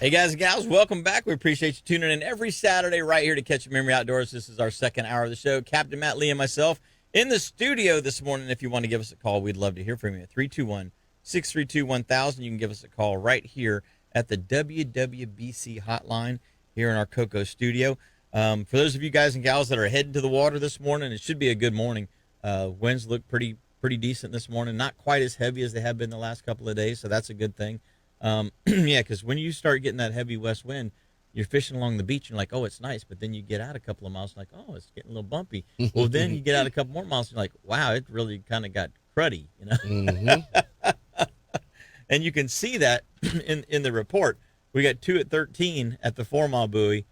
Hey, guys and gals, welcome back. We appreciate you tuning in every Saturday right here to Catch a Memory Outdoors. This is our second hour of the show. Captain Matt Lee and myself in the studio this morning. If you want to give us a call, we'd love to hear from you at 321-632-1000. You can give us a call right here at the WWBC hotline here in our Cocoa studio. For those of you guys and gals that are heading to the water this morning, it should be a good morning. Winds look pretty decent this morning. Not quite as heavy as they have been the last couple of days, so that's a good thing. Yeah, because when you start getting that heavy west wind, you're fishing along the beach and you're like, oh, it's nice. But then you get out a couple of miles and like, oh, it's getting a little bumpy. Well, then you get out a couple more miles and you're like, wow, it really kind of got cruddy, you know?
Mm-hmm.
And you can see that in the report. We got 2 at 13 at the 4-mile buoy,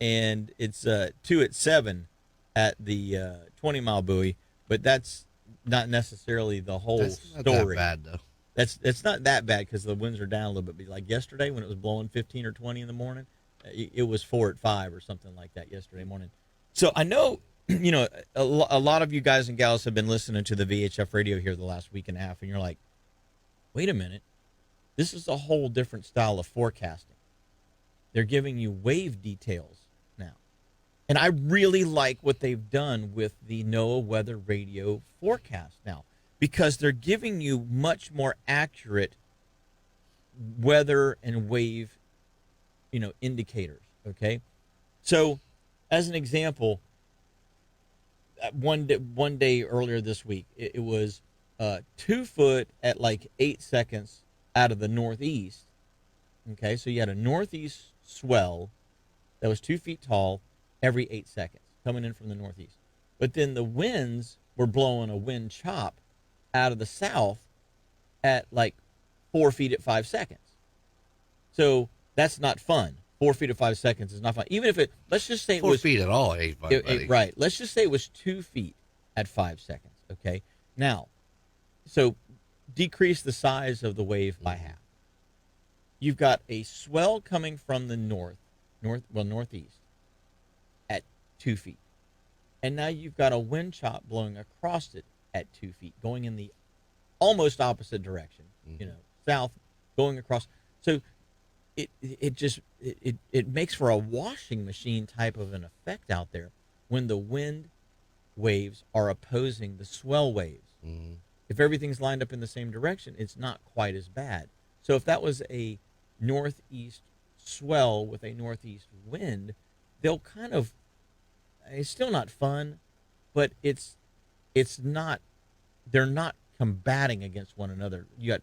and it's 2 at 7 at the 20-mile buoy. But that's not necessarily the whole
That's not
story.
that bad, though.
It's not that bad because the winds are down a little bit. But like yesterday when it was blowing 15 or 20 in the morning, it was 4 at 5 or something like that yesterday morning. So I know, a lot of you guys and gals have been listening to the VHF radio here the last week and a half, and you're like, wait a minute. This is a whole different style of forecasting. They're giving you wave details now. And I really like what they've done with the NOAA weather radio forecast now, because they're giving you much more accurate weather and wave, indicators, okay? So, as an example, one day earlier this week, it was 2 foot at like 8 seconds out of the northeast. Okay, so you had a northeast swell that was 2 feet tall every 8 seconds coming in from the northeast. But then the winds were blowing a wind chop out of the south at like 4 feet at 5 seconds. So that's not fun. 4 feet at 5 seconds is not fun. Even if let's just say it
4
was
feet at all ain't fun, buddy.
right. Let's just say it was 2 feet at 5 seconds. Okay. Now, so decrease the size of the wave by half. You've got a swell coming from the northeast at 2 feet. And now you've got a wind chop blowing across it at 2 feet, going in the almost opposite direction, south, going across. So it makes for a washing machine type of an effect out there when the wind waves are opposing the swell waves.
Mm-hmm.
If everything's lined up in the same direction, it's not quite as bad. So if that was a northeast swell with a northeast wind, they'll kind of, it's still not fun, but it's not, they're not combating against one another. You got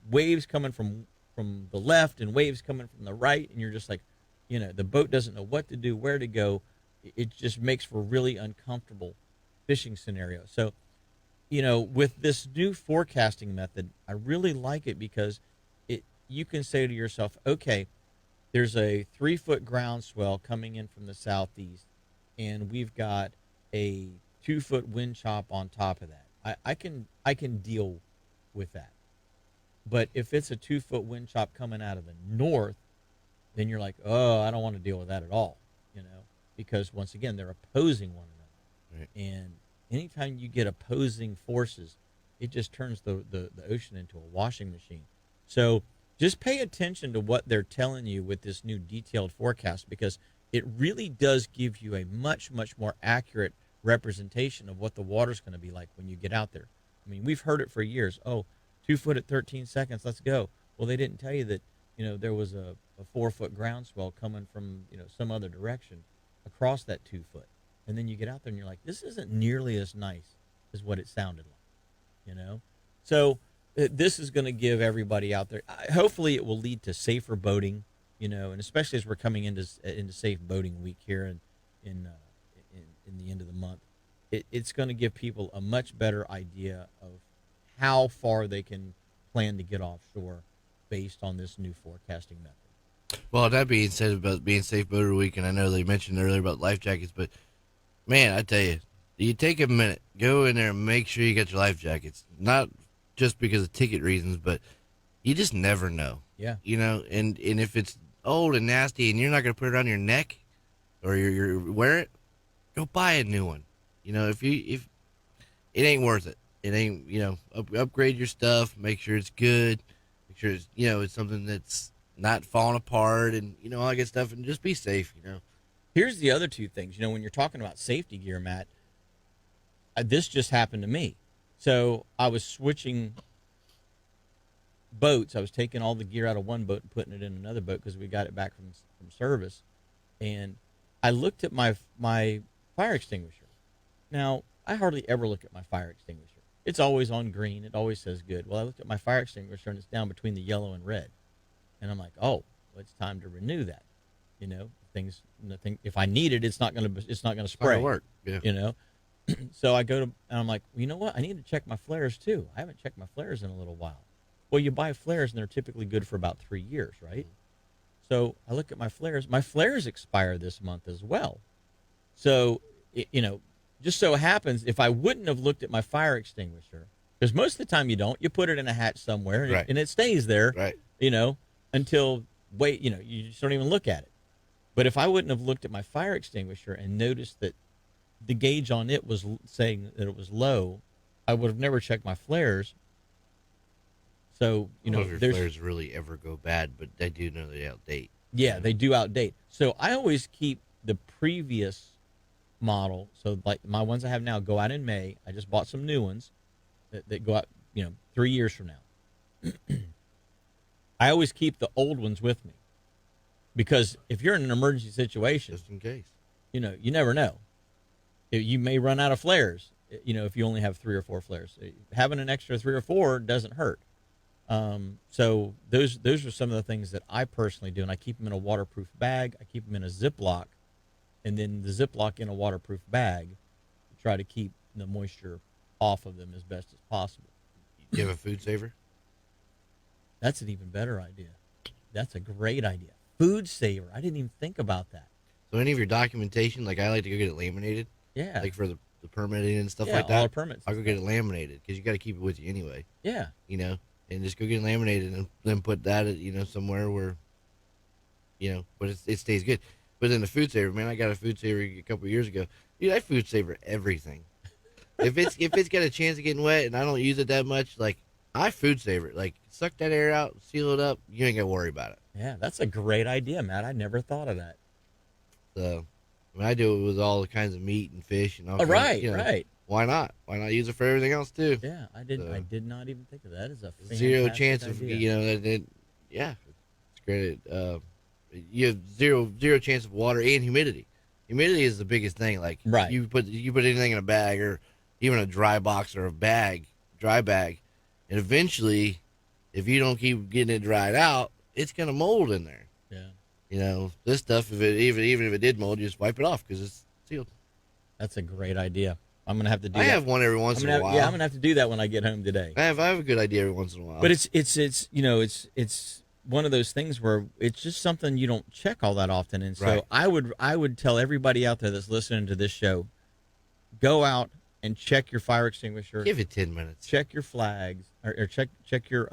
waves coming from the left and waves coming from the right, and you're just like, the boat doesn't know what to do, where to go. It just makes for really uncomfortable fishing scenarios. So, with this new forecasting method, I really like it because you can say to yourself, okay, there's a 3 foot ground swell coming in from the southeast, and we've got a 2 foot wind chop on top of that. I can deal with that. But if it's a 2 foot wind chop coming out of the north, then you're like, oh, I don't want to deal with that at all, because once again, they're opposing one another.
Right.
And anytime you get opposing forces, it just turns the ocean into a washing machine. So just pay attention to what they're telling you with this new detailed forecast, because it really does give you a much, much more accurate representation of what the water's going to be like when you get out there. I mean, we've heard it for years. Oh, 2 foot at 13 seconds, let's go. Well, they didn't tell you that, there was a 4 foot ground swell coming from, some other direction across that 2 foot. And then you get out there and you're like, this isn't nearly as nice as what it sounded like, So this is going to give everybody out there, hopefully it will lead to safer boating, and especially as we're coming into safe boating week here in the end of the month. It's going to give people a much better idea of how far they can plan to get offshore based on this new forecasting method.
Well, that being said about being safe boater week, and I know they mentioned earlier about life jackets, but man, I tell you, you take a minute, go in there and make sure you got your life jackets. Not just because of ticket reasons, but you just never know.
Yeah.
And if it's old and nasty and you're not going to put it on your neck or you wear it, go buy a new one. If it ain't worth it, it ain't. Upgrade your stuff. Make sure it's good. Make sure it's something that's not falling apart, and all that good stuff, and just be safe.
Here's the other two things. When you're talking about safety gear, Matt, this just happened to me. So I was switching boats. I was taking all the gear out of one boat and putting it in another boat because we got it back from service. And I looked at my fire extinguisher. Now, I hardly ever look at my fire extinguisher. It's always on green. It always says good. Well, I looked at my fire extinguisher, and it's down between the yellow and red. And I'm like, oh, well, it's time to renew that. Nothing. If I need it, it's not gonna spray.
It's not gonna work. Yeah.
So I go to, and I'm like, well, you know what? I need to check my flares too. I haven't checked my flares in a little while. Well, you buy flares, and they're typically good for about 3 years, right? So I look at my flares. My flares expire this month as well. So, just so happens, if I wouldn't have looked at my fire extinguisher, because most of the time you don't, you put it in a hatch somewhere, and,
right.
and it stays there,
right.
Until, you just don't even look at it. But if I wouldn't have looked at my fire extinguisher and noticed that the gauge on it was saying that it was low, I would have never checked my flares. So,
I don't know if your flares really ever go bad, but I do know they outdate.
Yeah, they do outdate. So I always keep the previous model. So like my ones I have now go out in May. I just bought some new ones that go out, 3 years from now. I always keep the old ones with me because if you're in an emergency situation,
just in case,
you never know. You may run out of flares, if you only have 3 or 4 flares. Having an extra 3 or 4 doesn't hurt. So those are some of the things that I personally do, and I keep them in a waterproof bag. I keep them in a Ziploc, and then the Ziploc in a waterproof bag to try to keep the moisture off of them as best as possible.
Do you have a food saver?
That's an even better idea. That's a great idea. Food saver. I didn't even think about that.
So any of your documentation, like I like to go get it laminated.
Yeah.
Like for the permitting and stuff like
all
that.
permits.
I'll go get it laminated because you got to keep it with you anyway.
Yeah.
And just go get it laminated and then put that at, somewhere where, but it stays good. But then the food saver, man, I got a food saver a couple of years ago. Dude, I food saver everything. if it's got a chance of getting wet and I don't use it that much, like I food saver it. Like suck that air out, seal it up. You ain't got to worry about it.
Yeah, that's a great idea, Matt. I never thought of that.
So, I do it with all the kinds of meat and fish and all.
Right.
Why not? Why not use it for everything else too?
Yeah, I did not even think of that. As a
zero chance
idea.
of yeah, it's great. You have zero chance of water and humidity. Humidity is the biggest thing. Like
right.
you put anything in a bag or even a dry box or a dry bag, and eventually, if you don't keep getting it dried out, it's gonna mold in there.
Yeah.
This stuff, if it even if it did mold, you just wipe it off because it's sealed.
That's a great idea. I'm gonna have to do.
I
that.
have one every once in a while.
Yeah, I'm gonna have to do that when I get home today.
I have a good idea every once in a while.
But it's one of those things where it's just something you don't check all that often. And so
right.
I would tell everybody out there that's listening to this show, go out and check your fire extinguisher.
Give it 10 minutes.
Check your flags or check your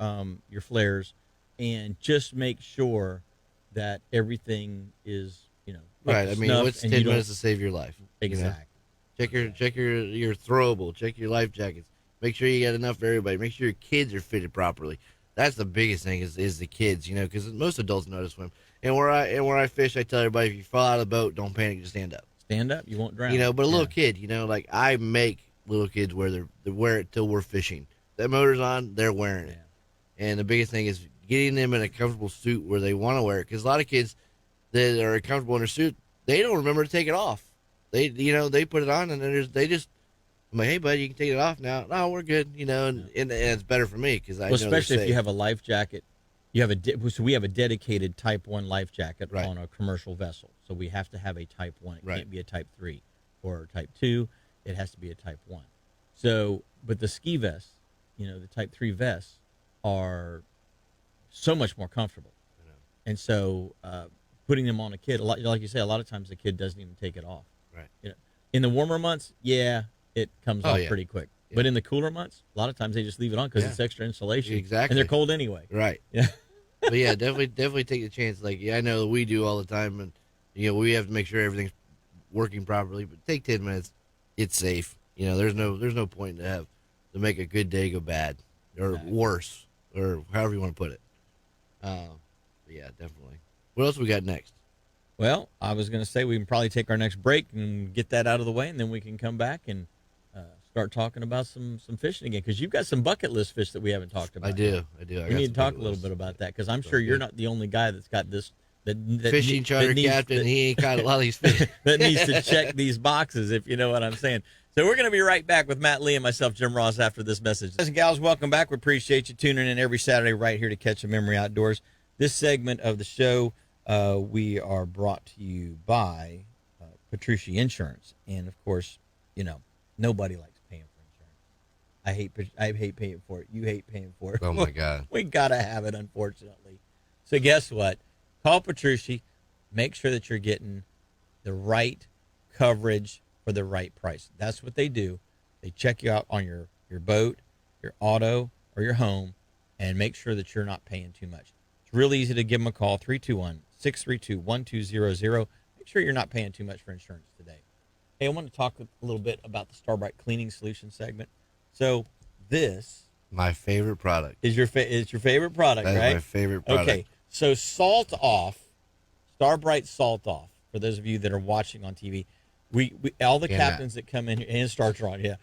flares, and just make sure that everything is
right. I mean, what's 10 minutes to save your life?
Exactly.
Check your throwable. Check your life jackets. Make sure you got enough for everybody. Make sure your kids are fitted properly. That's the biggest thing is the kids, because most adults know how to swim. And where I fish, I tell everybody, if you fall out of the boat, don't panic, just stand up.
Stand up, you won't drown.
But a little kid, like I make little kids wear it till we're fishing. That motor's on, they're wearing it. Yeah. And the biggest thing is getting them in a comfortable suit where they want to wear it. Because a lot of kids that are comfortable in their suit, they don't remember to take it off. They put it on and then I'm like, hey, buddy, you can take it off now. No, we're good, and it's better for me because I know
especially if you have a life jacket. So we have a dedicated Type 1 life jacket
right.
on a commercial vessel. So we have to have a Type 1. It
right.
can't be a Type 3 or a Type 2. It has to be a Type 1. So, but the ski vests, the Type 3 vests are so much more comfortable. And so putting them on a kid, like you say, a lot of times the kid doesn't even take it off.
Right.
In the warmer months, it comes off pretty quick.
Yeah.
But in the cooler months, a lot of times they just leave it on because it's extra insulation.
Exactly.
And they're cold anyway.
Right.
Yeah.
But yeah, definitely take the chance. Like I know that we do all the time, and we have to make sure everything's working properly. But take 10 minutes, it's safe. You know, there's no point to make a good day go bad or worse or however you want to put it. But yeah, definitely. What else we got next?
Well, I was going to say we can probably take our next break and get that out of the way, and then we can come back and start talking about some fishing again, because you've got some bucket list fish that we haven't talked about.
I do.
We need to talk a little bit about that, because I'm sure you're not the only guy that's got this. That
Fishing charter captain, he ain't got a lot of these fish.
that needs to check these boxes, if you know what I'm saying. So we're going to be right back with Matt Lee and myself, Jim Ross, after this message. Guys and gals, welcome back. We appreciate you tuning in every Saturday right here to Catch a Memory Outdoors. This segment of the show, we are brought to you by Petrucci Insurance. And, of course, you know, nobody likes paying for insurance. I hate paying for it. You hate paying for it.
Oh, my God.
We got to have it, unfortunately. So guess what? Call Petrucci. Make sure that you're getting the right coverage for the right price. That's what they do. They check you out on your boat, your auto, or your home, and make sure that you're not paying too much. It's real easy to give them a call, 321-632-1200. Make sure you're not paying too much for insurance today. Hey, I want to talk a little bit about the Starbright Cleaning Solution segment. So this
My favorite product.
is your favorite product,
That is
right?
my favorite product.
Okay, so Salt Off, Starbright Salt Off, for those of you that are watching on TV, we all the captains that come in here, and Starter on, yeah.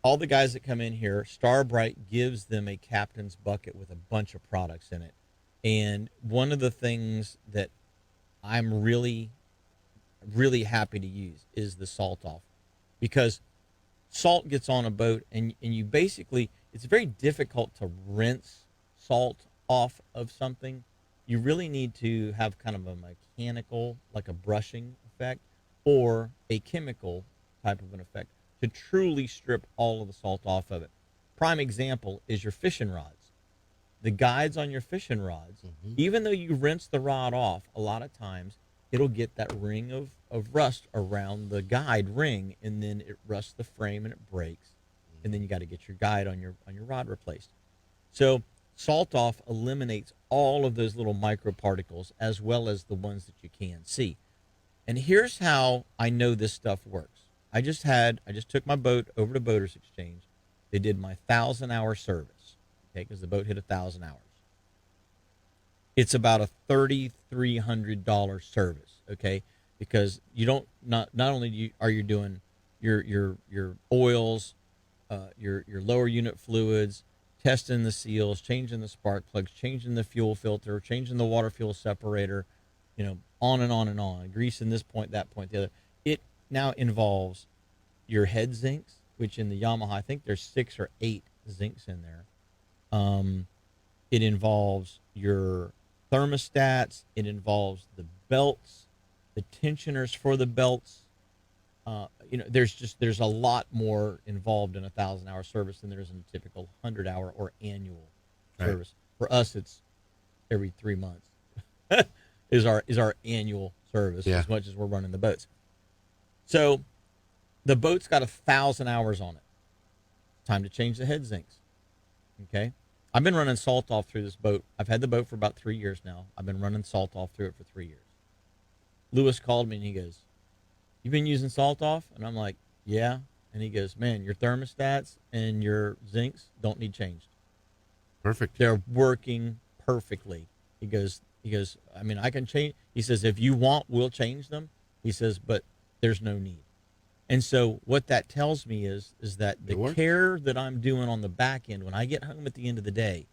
All the guys that come in here, Starbright gives them a captain's bucket with a bunch of products in it. And one of the things that I'm really, really happy to use is the Salt Off, because salt gets on a boat, and you basically, it's very difficult to rinse salt off of something. You really need to have kind of a mechanical, like a brushing effect, or a chemical type of an effect to truly strip all of the salt off of it. Prime example is your fishing rods. The guides on your fishing rods, even though you rinse the rod off, a lot of times it'll get that ring of rust around the guide ring, and then it rusts the frame and it breaks, and then you got to get your guide on your rod replaced. So Salt Off eliminates all of those little microparticles, as well as the ones that you can see. And here's how I know this stuff works. I just took my boat over to Boaters Exchange. They did my 1,000-hour service, okay, because the boat hit 1,000 hours. It's about a $3,300 service, okay, because you don't not only are you doing your oils, your lower unit fluids, testing the seals, changing the spark plugs, changing the fuel filter, changing the water fuel separator, you know, on and on and on, greasing this point, that point, the other. It now involves your head zincs, which in the Yamaha, I think there's 6 or 8 zincs in there. It involves your thermostats. It involves the belts, the tensioners for the belts. You know, there's a lot more involved in a 1,000-hour service than there is in a typical 100-hour or annual service. For us, it's every 3 months is our annual service, as much as we're running the boats. So the boat's got 1,000 hours on it. Time to change the head zincs. Okay, I've been running Salt Off through this boat. I've had the boat for about 3 years now. I've been running Salt Off through it for 3 years. Lewis called me and he goes, "You've been using Salt Off?" And I'm like, "Yeah." And he goes, "Man, your thermostats and your zincs don't need changed.
Perfect.
They're working perfectly." He goes, "I mean, I can change." He says, "If you want, we'll change them." He says, "But there's no need." And so what that tells me is that the care that I'm doing on the back end, when I get home at the end of the day,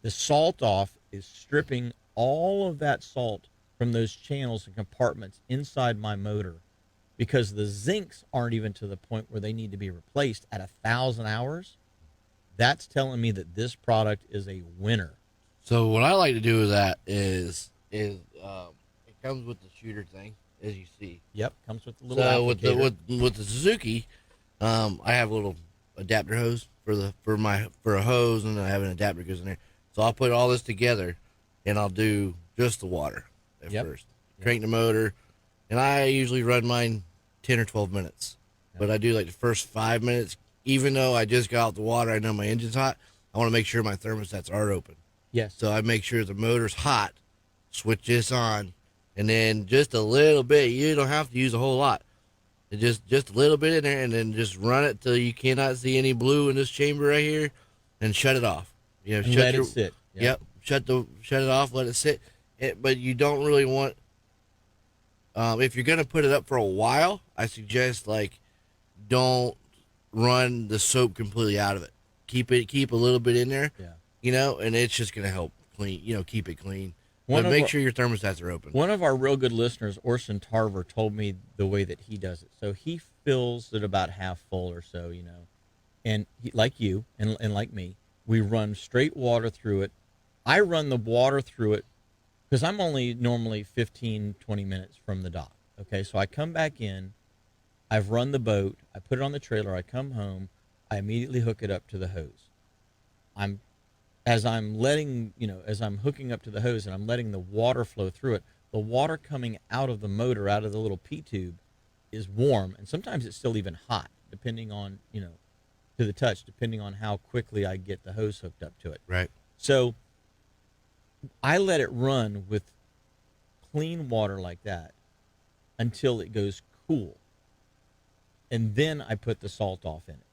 the Salt Off is stripping all of that salt from those channels and compartments inside my motor, because the zincs aren't even to the point where they need to be replaced at 1,000 hours. That's telling me that this product is a winner.
So what I like to do with that is it comes with the shooter thing, as you see.
Yep, comes with the little
So with the Suzuki, I have a little adapter hose for a hose, and I have an adapter that goes in there. So I'll put all this together, and I'll do just the water at first. Crank the motor, and I usually run mine 10 or 12 minutes. But I do like the first 5 minutes, even though I just got out the water, I know my engine's hot, I want to make sure my thermostats are open.
Yes.
So I make sure the motor's hot, switch this on, and then just a little bit. You don't have to use a whole lot. Just a little bit in there, and then just run it till you cannot see any blue in this chamber right here, and shut it off.
And let it sit.
Yep. Shut it off. Let it sit. But you don't really want. If you're gonna put it up for a while, I suggest don't run the soap completely out of it. Keep a little bit in there.
Yeah.
And it's just gonna help clean. Keep it clean. But make sure your thermostats are open.
One of our real good listeners, Orson Tarver, told me the way that he does it. So he fills it about half full or so, and like you and like me, we run straight water through it. I run the water through it because I'm only normally 15, 20 minutes from the dock. Okay, so I come back in, I've run the boat, I put it on the trailer, I come home, I immediately hook it up to the hose. As I'm hooking up to the hose and I'm letting the water flow through it, the water coming out of the motor, out of the little P-tube, is warm, and sometimes it's still even hot, depending on, to the touch, depending on how quickly I get the hose hooked up to it.
Right.
So I let it run with clean water like that until it goes cool. And then I put the salt off in it.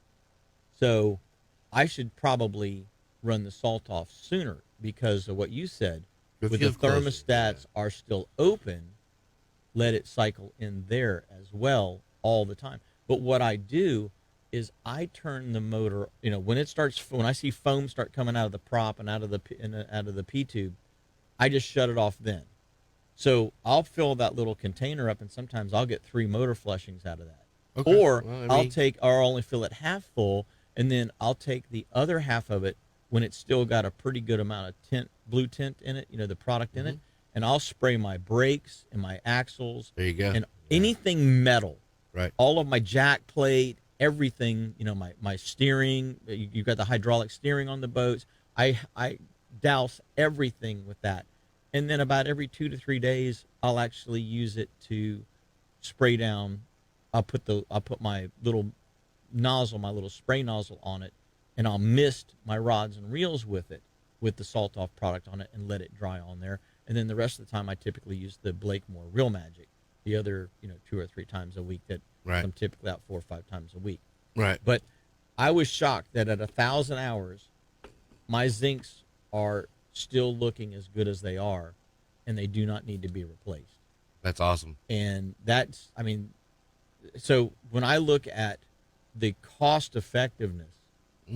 So I should probably run the salt off sooner because of what you said. With the thermostats are still open, let it cycle in there as well all the time. But what I do is I turn the motor, when I see foam start coming out of the prop and out of the P-tube, I just shut it off then. So I'll fill that little container up, and sometimes I'll get 3 motor flushings out of that. Okay. Or I'll only fill it half full, and then I'll take the other half of it when it's still got a pretty good amount of blue tint in it, the product in it, and I'll spray my brakes and my axles.
There you go.
And anything metal.
Right.
All of my jack plate, everything, my steering, you've got the hydraulic steering on the boats. I douse everything with that. And then about every 2 to 3 days, I'll actually use it to spray down. I'll put my little nozzle, my little spray nozzle on it, and I'll mist my rods and reels with it, with the salt off product on it, and let it dry on there. And then the rest of the time, I typically use the Blakemore Real Magic. The other, 2 or 3 times a week that I'm typically out 4 or 5 times a week.
Right.
But I was shocked that at 1,000 hours, my zincs are still looking as good as they are, and they do not need to be replaced.
That's awesome.
And so when I look at the cost effectiveness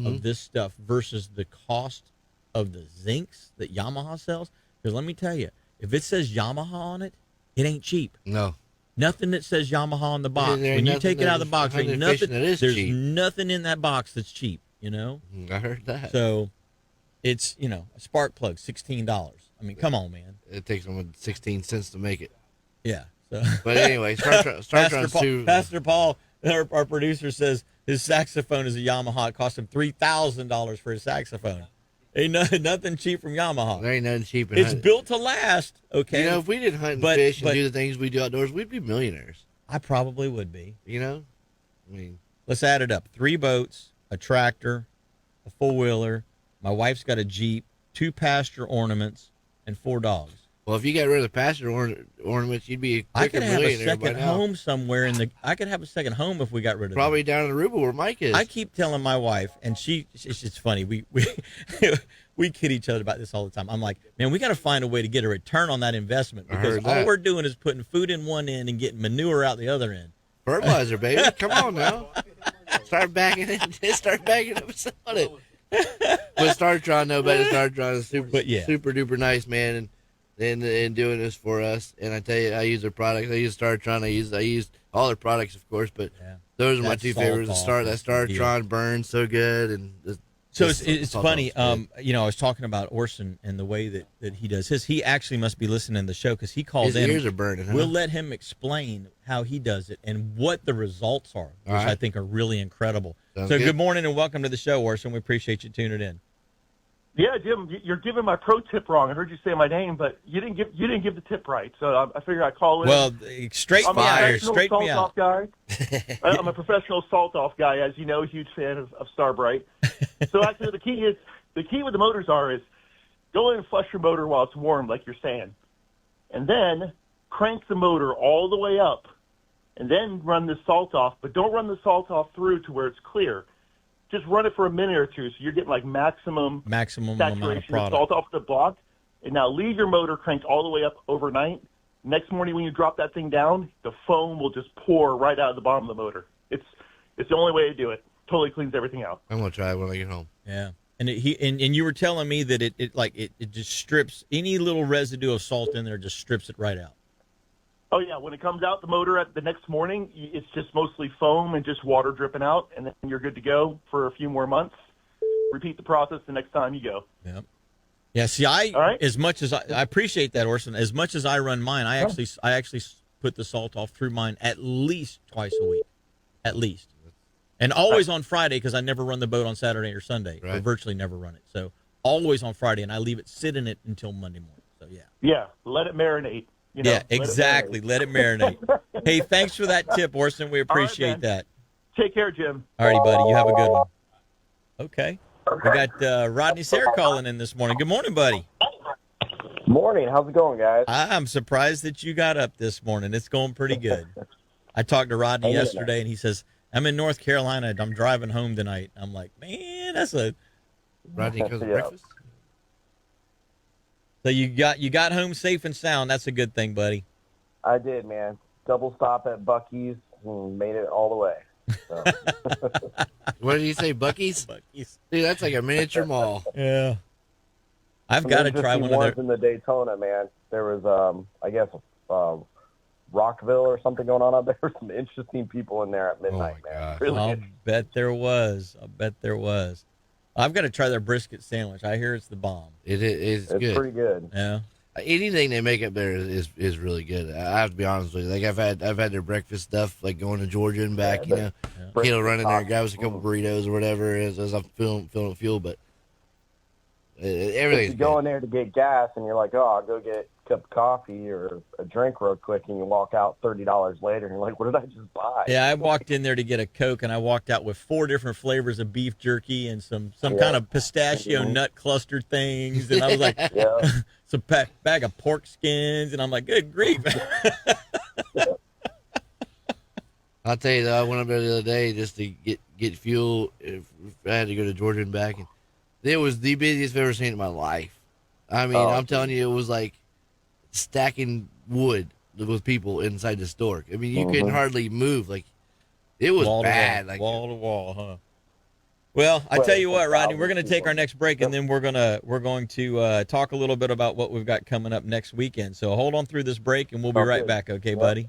of this stuff versus the cost of the zincs that Yamaha sells, because let me tell you, if it says Yamaha on it, it ain't cheap.
No.
Nothing that says Yamaha on the box. When you take it out of the box, there's nothing in that box that's cheap,
I heard that.
So it's, a spark plug, $16. I mean, come on, man.
It takes them 16 cents to make it.
Yeah. So.
But anyway,
Pastor Paul, our producer, says his saxophone is a Yamaha. It cost him $3,000 for his saxophone. Ain't nothing cheap from Yamaha.
There ain't nothing cheap.
It's built to last. Okay.
If we didn't hunt and fish and do the things we do outdoors, we'd be millionaires.
I probably would be.
I mean,
let's add it up: 3 boats, a tractor, a 4-wheeler. My wife's got a Jeep, 2 pasture ornaments, and 4 dogs.
Well, if you got rid of the pasture ornaments, you'd be a
I could have a
millionaire
second home somewhere I could have a second home if we got rid of
probably
them.
Down in Aruba where Mike is.
I keep telling my wife, and it's just funny. We we kid each other about this all the time. I'm like, man, we got to find a way to get a return on that investment because all we're doing is putting food in one end and getting manure out the other end.
Fertilizer, baby. Come on now. Start bagging it. Start bagging up on it. But Startron, nobody. Startron is super duper nice, man, and doing this for us. And I tell you, I use their products. I use Startron. I use all their products, of course, but those are my 2 favorites. That Startron burns so good, and
so it's funny. I was talking about Orson and the way that he does his. He actually must be listening to the show because he calls in.
His ears are burning. Huh?
We'll let him explain how he does it and what the results are, which I think are really incredible. Sounds good morning and welcome to the show, Orson. We appreciate you tuning in.
Yeah, Jim, you're giving my pro tip wrong. I heard you say my name, but you didn't give the tip right. So I figured I'd call in.
Well, straight fire, straight me out.
I'm a professional salt off guy, as you know, huge fan of Starbright. So actually, the key with the motors is go in and flush your motor while it's warm, like you're saying, and then crank the motor all the way up, and then run the salt off. But don't run the salt off through to where it's clear. Just run it for a minute or two so you're getting like maximum
amount of
saturation of
product.
salt off the block. And now leave your motor cranked all the way up overnight. Next morning when you drop that thing down, the foam will just pour right out of the bottom of the motor. It's the only way to do it. Totally cleans everything out.
I'm gonna try it when I get home.
Yeah. And and you were telling me that it just strips any little residue of salt in there, just strips it right out.
Oh, yeah. When it comes out the motor at the next morning, it's just mostly foam and just water dripping out, and then you're good to go for a few more months. Repeat the process the next time you go.
Yep. Yeah, see, as much as I appreciate that, Orson, as much as I run mine, I actually put the salt off through mine at least twice a week. At least. And always on Friday, because I never run the boat on Saturday or Sunday.
Right.
Or virtually never run it. So always on Friday, and I leave it sit in it until Monday morning. So, yeah.
Yeah, let it marinate. You know,
yeah, exactly. Let it marinate. Hey, thanks for that tip, Orson. We appreciate that.
Take care, Jim.
All righty, buddy. You have a good one. Okay. We got Rodney Sayre calling in this morning. Good morning, buddy.
Morning. How's it going, guys?
I'm surprised that you got up this morning. It's going pretty good. I talked to Rodney yesterday, and he says, I'm in North Carolina. I'm driving home tonight. I'm like, man, that's a...
Rodney goes to breakfast?
So you got home safe and sound. That's a good thing, buddy.
I did, man. Double stop at Buc-ee's and made it all the way. So.
What did you say, Buc-ee's?
Buc-ee's.
Dude, that's like a miniature mall.
Yeah. I've got to try one of their...
in the Daytona, man. There was, I guess, Rockville or something going on out there. There were some interesting people in there at midnight, man. Really
I'll bet there was. I've got to try their brisket sandwich. I hear it's the bomb.
It's good.
It's pretty good.
Yeah.
Anything they make up there is really good. I have to be honest with you. Like I've had their breakfast stuff, like going to Georgia and back.
Yeah,
Kayla run in there and grab us a couple burritos or whatever as I'm filling fuel. But everything's
you go in there to get gas and you're like, oh, I'll go get a cup of coffee or a drink real quick, and you walk out $30 later and you're like, what did I just buy?
Yeah, I walked in there to get a Coke, and I walked out with 4 different flavors of beef jerky and some kind of pistachio nut cluster things, and I was like, some bag of pork skins, and I'm like, good grief.
I'll tell you though, I went up there the other day just to get fuel. If I had to go to Georgia and back, and it was the busiest I've ever seen in my life. I mean, I'm telling you, it was like stacking wood with people inside the store. I mean, you couldn't hardly move. Like, it was bad.
Wall to wall, huh? Well, I tell you what, Rodney, we're going to take our next break, and then we're going to talk a little bit about what we've got coming up next weekend. So hold on through this break, and we'll be right back. Okay, buddy?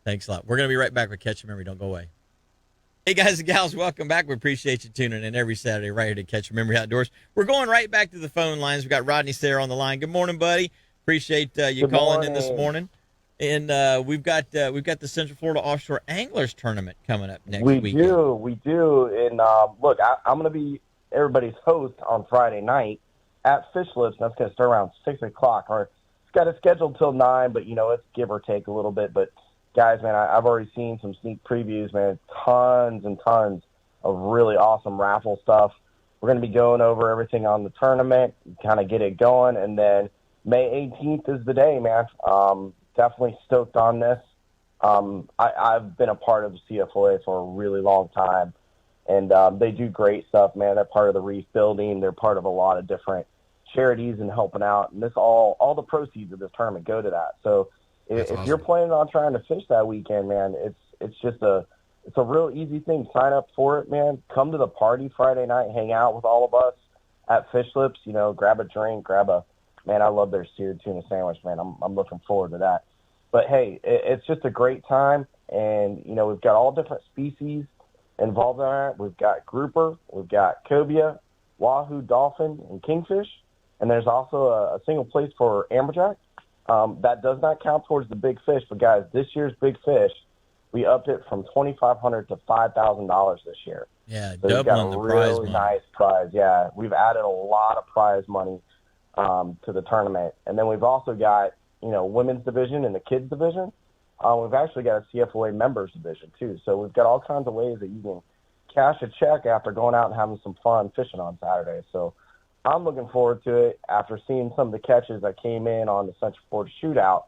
Thanks a lot. We're going to be right back with Catch Your Memory. Don't go away. Hey, guys and gals, welcome back. We appreciate you tuning in every Saturday right here to Catch Your Memory Outdoors. We're going right back to the phone lines. We've got Rodney Sayre on the line. Good morning, buddy. Appreciate you calling in this morning. And we've got the Central Florida Offshore Anglers Tournament coming up next weekend.
We do. And look, I'm going to be everybody's host on Friday night at Fish Lips, and that's going to start around 6 o'clock. Or it's got it scheduled till 9, but it's give or take a little bit. But guys, man, I've already seen some sneak previews, man. Tons and tons of really awesome raffle stuff. We're going to be going over everything on the tournament, kind of get it going, and then May 18th is the day, man. Definitely stoked on this. I've been a part of the CFOA for a really long time, and they do great stuff, man. They're part of the reef building. They're part of a lot of different charities and helping out, and all the proceeds of this tournament go to that. So if you're planning on trying to fish that weekend, man, it's a real easy thing. Sign up for it, man. Come to the party Friday night, hang out with all of us at Fish Lips. Grab a drink, man, I love their seared tuna sandwich, man. I'm looking forward to that. But hey, it's just a great time, and we've got all different species involved in that. We've got grouper, we've got cobia, wahoo, dolphin, and kingfish, and there's also a single place for amberjack. That does not count towards the big fish, but guys, this year's big fish, we upped it from $2,500 to $5,000 this year.
Yeah,
so
doubling the prize money.
Nice prize. Yeah, we've added a lot of prize money to the tournament, and then we've also got women's division and the kids division. We've actually got a CFOA members division too. So we've got all kinds of ways that you can cash a check after going out and having some fun fishing on Saturday. So I'm looking forward to it. After seeing some of the catches that came in on the Central Florida Shootout,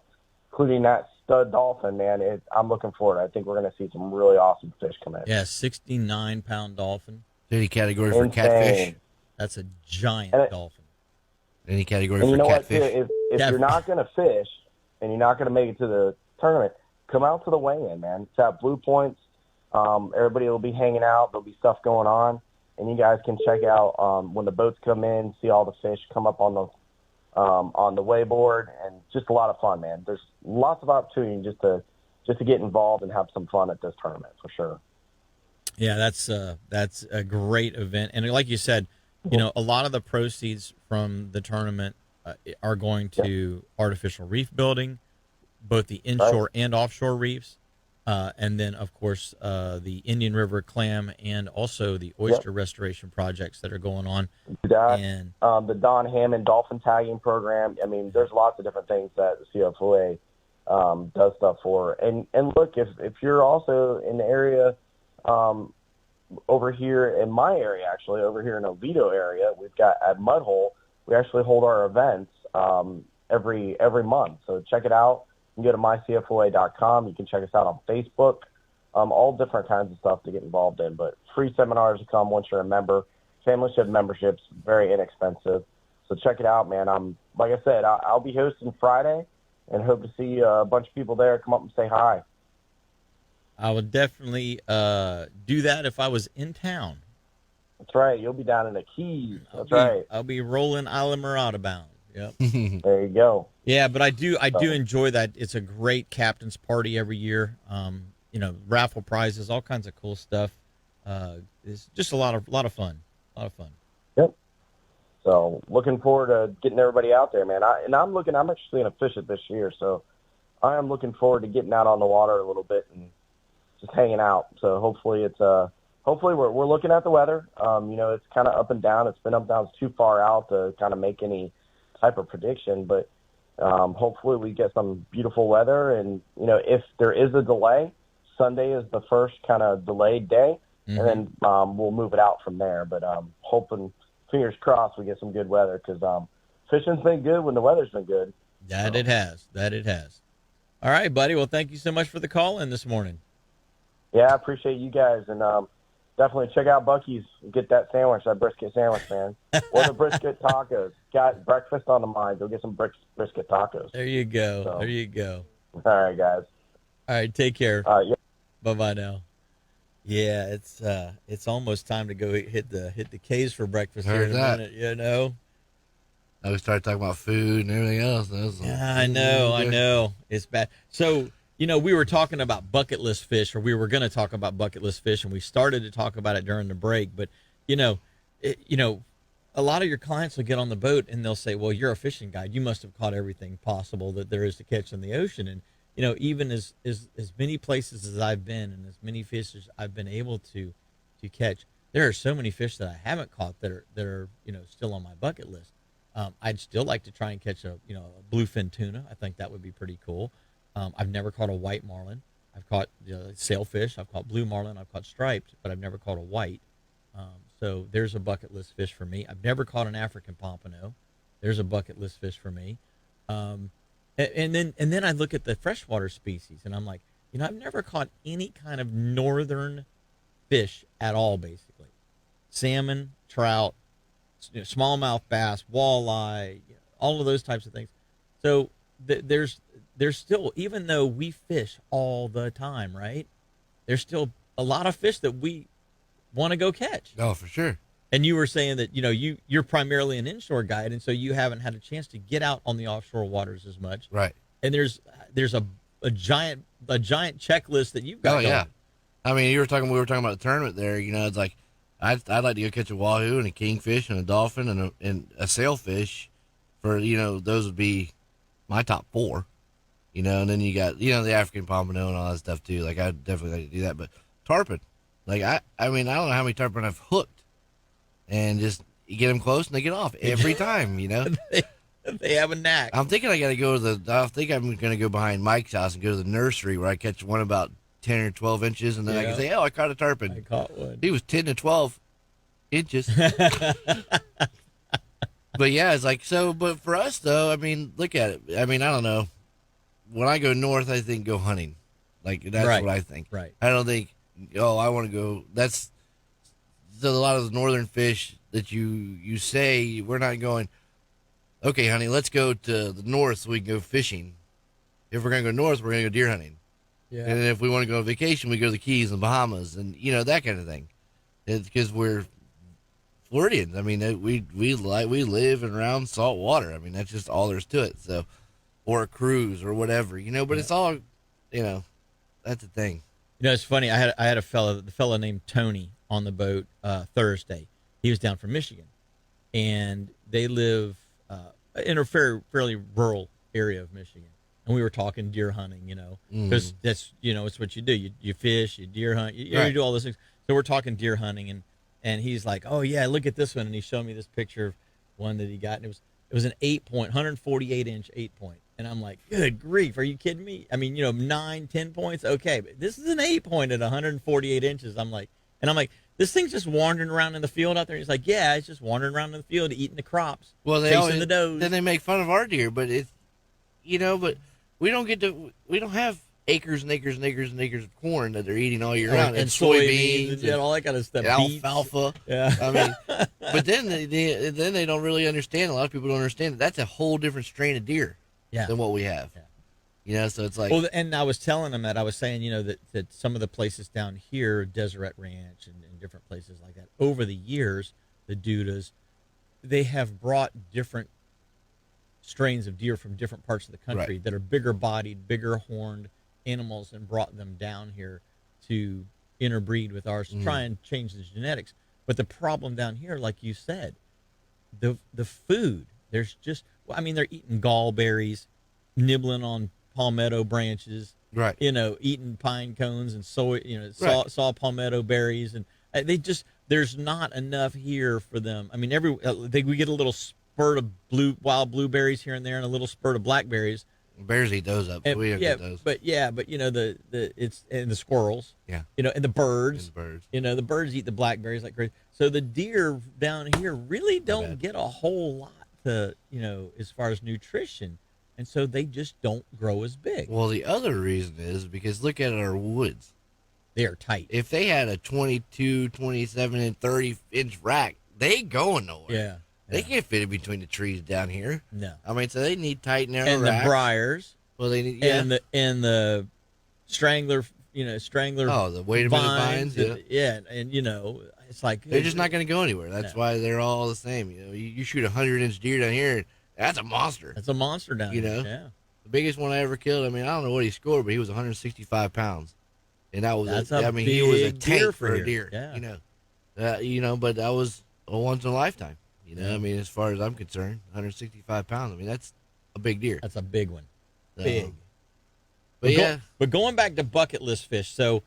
including that stud dolphin, man. I'm looking forward. I think we're going to see some really awesome fish come in.
Yeah, 69-pound dolphin.
Any category for
Insane.
catfish?
That's a giant dolphin.
Any category
And
for
you know
catfish?
what, too? If you're not going to fish and you're not going to make it to the tournament, come out to the weigh-in, man. It's at Blue Points. Everybody will be hanging out. There'll be stuff going on. And you guys can check out when the boats come in, see all the fish come up on the weigh board, and just a lot of fun, man. There's lots of opportunity just to get involved and have some fun at this tournament for sure.
Yeah, that's a great event, and like you said, a lot of the proceeds from the tournament are going to artificial reef building, both the inshore and offshore reefs, and then of course the Indian River clam and also the oyster restoration projects that are going on.
And the Don Hammond dolphin tagging program. I mean, there's lots of different things that the CFOA does stuff for. And look, if you're also in the area over here in my area, actually over here in Oviedo area, we've got at Mudhole, we actually hold our events every month. So check it out. You can go to mycfoa.com. You can check us out on Facebook. All different kinds of stuff to get involved in, but free seminars to come once you're a member. Fellowship memberships, very inexpensive. So check it out, man. Like I said, I'll be hosting Friday and hope to see a bunch of people there. Come up and say hi.
I would definitely do that if I was in town.
That's right. You'll be down in the Keys. That's right.
I'll be rolling Isla Mirada bound. Yep.
There you go.
Yeah, but I do enjoy that. It's a great captain's party every year. Raffle prizes, all kinds of cool stuff. It's just a lot of fun. A lot of fun.
Yep. So looking forward to getting everybody out there, man. I'm actually going to fish it this year, so I am looking forward to getting out on the water a little bit and just hanging out. So hopefully we're looking at the weather. It's kind of up and down. It's been up and down. It's too far out to kind of make any type of prediction, but hopefully we get some beautiful weather. And if there is a delay, Sunday is the first kind of delayed day, and then we'll move it out from there. But hoping, fingers crossed, we get some good weather, because fishing's been good when the weather's been good.
It has. All right, buddy. Well, thank you so much for the call in this morning.
Yeah, I appreciate you guys, and definitely check out Bucky's and get that sandwich, that brisket sandwich, man. Or the brisket tacos. Got breakfast on the mind. Go get some brisket tacos.
There you go.
So.
There you go.
All right, guys.
All right, take care.
Yeah.
Bye-bye now. Yeah, it's almost time to go hit the K's for breakfast here in a minute,
Now we started talking about food and everything else.
Yeah, I know. It's bad. So, we were talking about bucket list fish, or we were going to talk about bucket list fish, and we started to talk about it during the break. But, a lot of your clients will get on the boat and they'll say, well, you're a fishing guide. You must have caught everything possible that there is to catch in the ocean. And, even as many places as I've been and as many fish as I've been able to catch, there are so many fish that I haven't caught that are still on my bucket list. I'd still like to try and catch a bluefin tuna. I think that would be pretty cool. I've never caught a white marlin. I've caught sailfish. I've caught blue marlin. I've caught striped, but I've never caught a white. So there's a bucket list fish for me. I've never caught an African pompano. There's a bucket list fish for me. And then I look at the freshwater species, and I'm like, I've never caught any kind of northern fish at all, basically. Salmon, trout, smallmouth bass, walleye, all of those types of things. So there's still, even though we fish all the time, right? There's still a lot of fish that we want to go catch.
Oh, for sure.
And you were saying that, you're primarily an inshore guide, and so you haven't had a chance to get out on the offshore waters as much.
Right.
And there's a giant checklist that you've got.
Oh, yeah. I mean, we were talking about the tournament there. It's like, I'd like to go catch a wahoo and a kingfish and a dolphin and a sailfish. For those would be my top 4. And then you got the African pompano and all that stuff too. Like, I'd definitely like to do that. But tarpon, like I mean, I don't know how many tarpon I've hooked, and just you get them close and they get off every time.
They have a knack.
I'm thinking I think I'm gonna go behind Mike's house and go to the nursery where I catch one about 10 or 12 inches, and then I can say, oh, I caught a tarpon.
I caught one.
He was 10 to 12 inches. But yeah, it's like, so, but for us though, I mean, look at it. I mean, I don't know. when I go north, I think go hunting. Like that's
Right.
what I think.
Right.
I don't think, oh, I want to go. That's so a lot of the northern fish that you say we're not going. Okay, honey, let's go to the north so we can go fishing. If we're gonna go north, we're gonna go deer hunting.
Yeah.
And then if we want to go on vacation, we go to the Keys and Bahamas, and that kind of thing. It's because we're Floridians. I mean, we live around salt water. I mean, that's just all there's to it. So, or a cruise or whatever, But it's all, that's the thing.
It's funny. I had the fellow named Tony on the boat Thursday. He was down from Michigan, and they live in a fairly rural area of Michigan. And we were talking deer hunting, because that's it's what you do. You fish, you deer hunt, you
Right.
do all those things. So we're talking deer hunting, and he's like, "Oh yeah, look at this one," and he showed me this picture of one that he got, and it was an 8-point, 148-inch 8-point. And I'm like, good grief, are you kidding me? I mean, 9, 10 points, okay, but this is an 8-point at 148 inches. I'm like, this thing's just wandering around in the field out there. He's like, yeah, it's just wandering around in the field, eating the crops,
Well,
chasing the does.
Then they make fun of our deer, but it's, but we don't have acres and acres and acres and acres of corn that they're eating all year round,
and soybeans and all that kind of stuff.
and
Beets.
alfalfa.
Yeah.
I mean, but then they don't really understand. A lot of people don't understand that that's a whole different strain of deer than what we have.
Yeah.
So it's like,
Well, and I was telling him that I was saying, that some of the places down here, Deseret Ranch and different places like that, over the years, the Dudas, they have brought different strains of deer from different parts of the country that are bigger bodied, bigger horned animals, and brought them down here to interbreed with ours to try and change the genetics. But the problem down here, like you said, the food, there's just, they're eating gallberries, nibbling on palmetto branches,
right.
Eating pine cones and soy, saw palmetto berries, and there's not enough here for them. I mean, we get a little spurt of wild blueberries here and there, and a little spurt of blackberries.
Bears eat those up. So we don't get those.
But it's and the squirrels.
Yeah.
And the birds.
And the birds.
The birds eat the blackberries like crazy. So the deer down here really don't get a whole lot to, as far as nutrition. And so they just don't grow as big.
Well, the other reason is because look at our woods.
They are tight.
If they had a 22, 27, and 30-inch rack, they ain't going nowhere.
Yeah.
They can't fit in between the trees down here.
No.
I mean, so they need tight, narrow
And
racks.
the briars.
Well, they need,
And the strangler, strangler.
Oh, the weighted vines.
Yeah. And, it's like.
They're just not going to go anywhere. That's why they're all the same. You shoot a 100-inch deer down here, that's a monster.
That's a monster down here. Yeah.
The biggest one I ever killed, I don't know what he scored, but he was 165 pounds. And that was, he was a tank for a deer.
Yeah.
But that was a once in a lifetime. As far as I'm concerned, 165 pounds. That's a big deer.
That's a big one.
So,
Big.
But
But going back to bucket list fish, so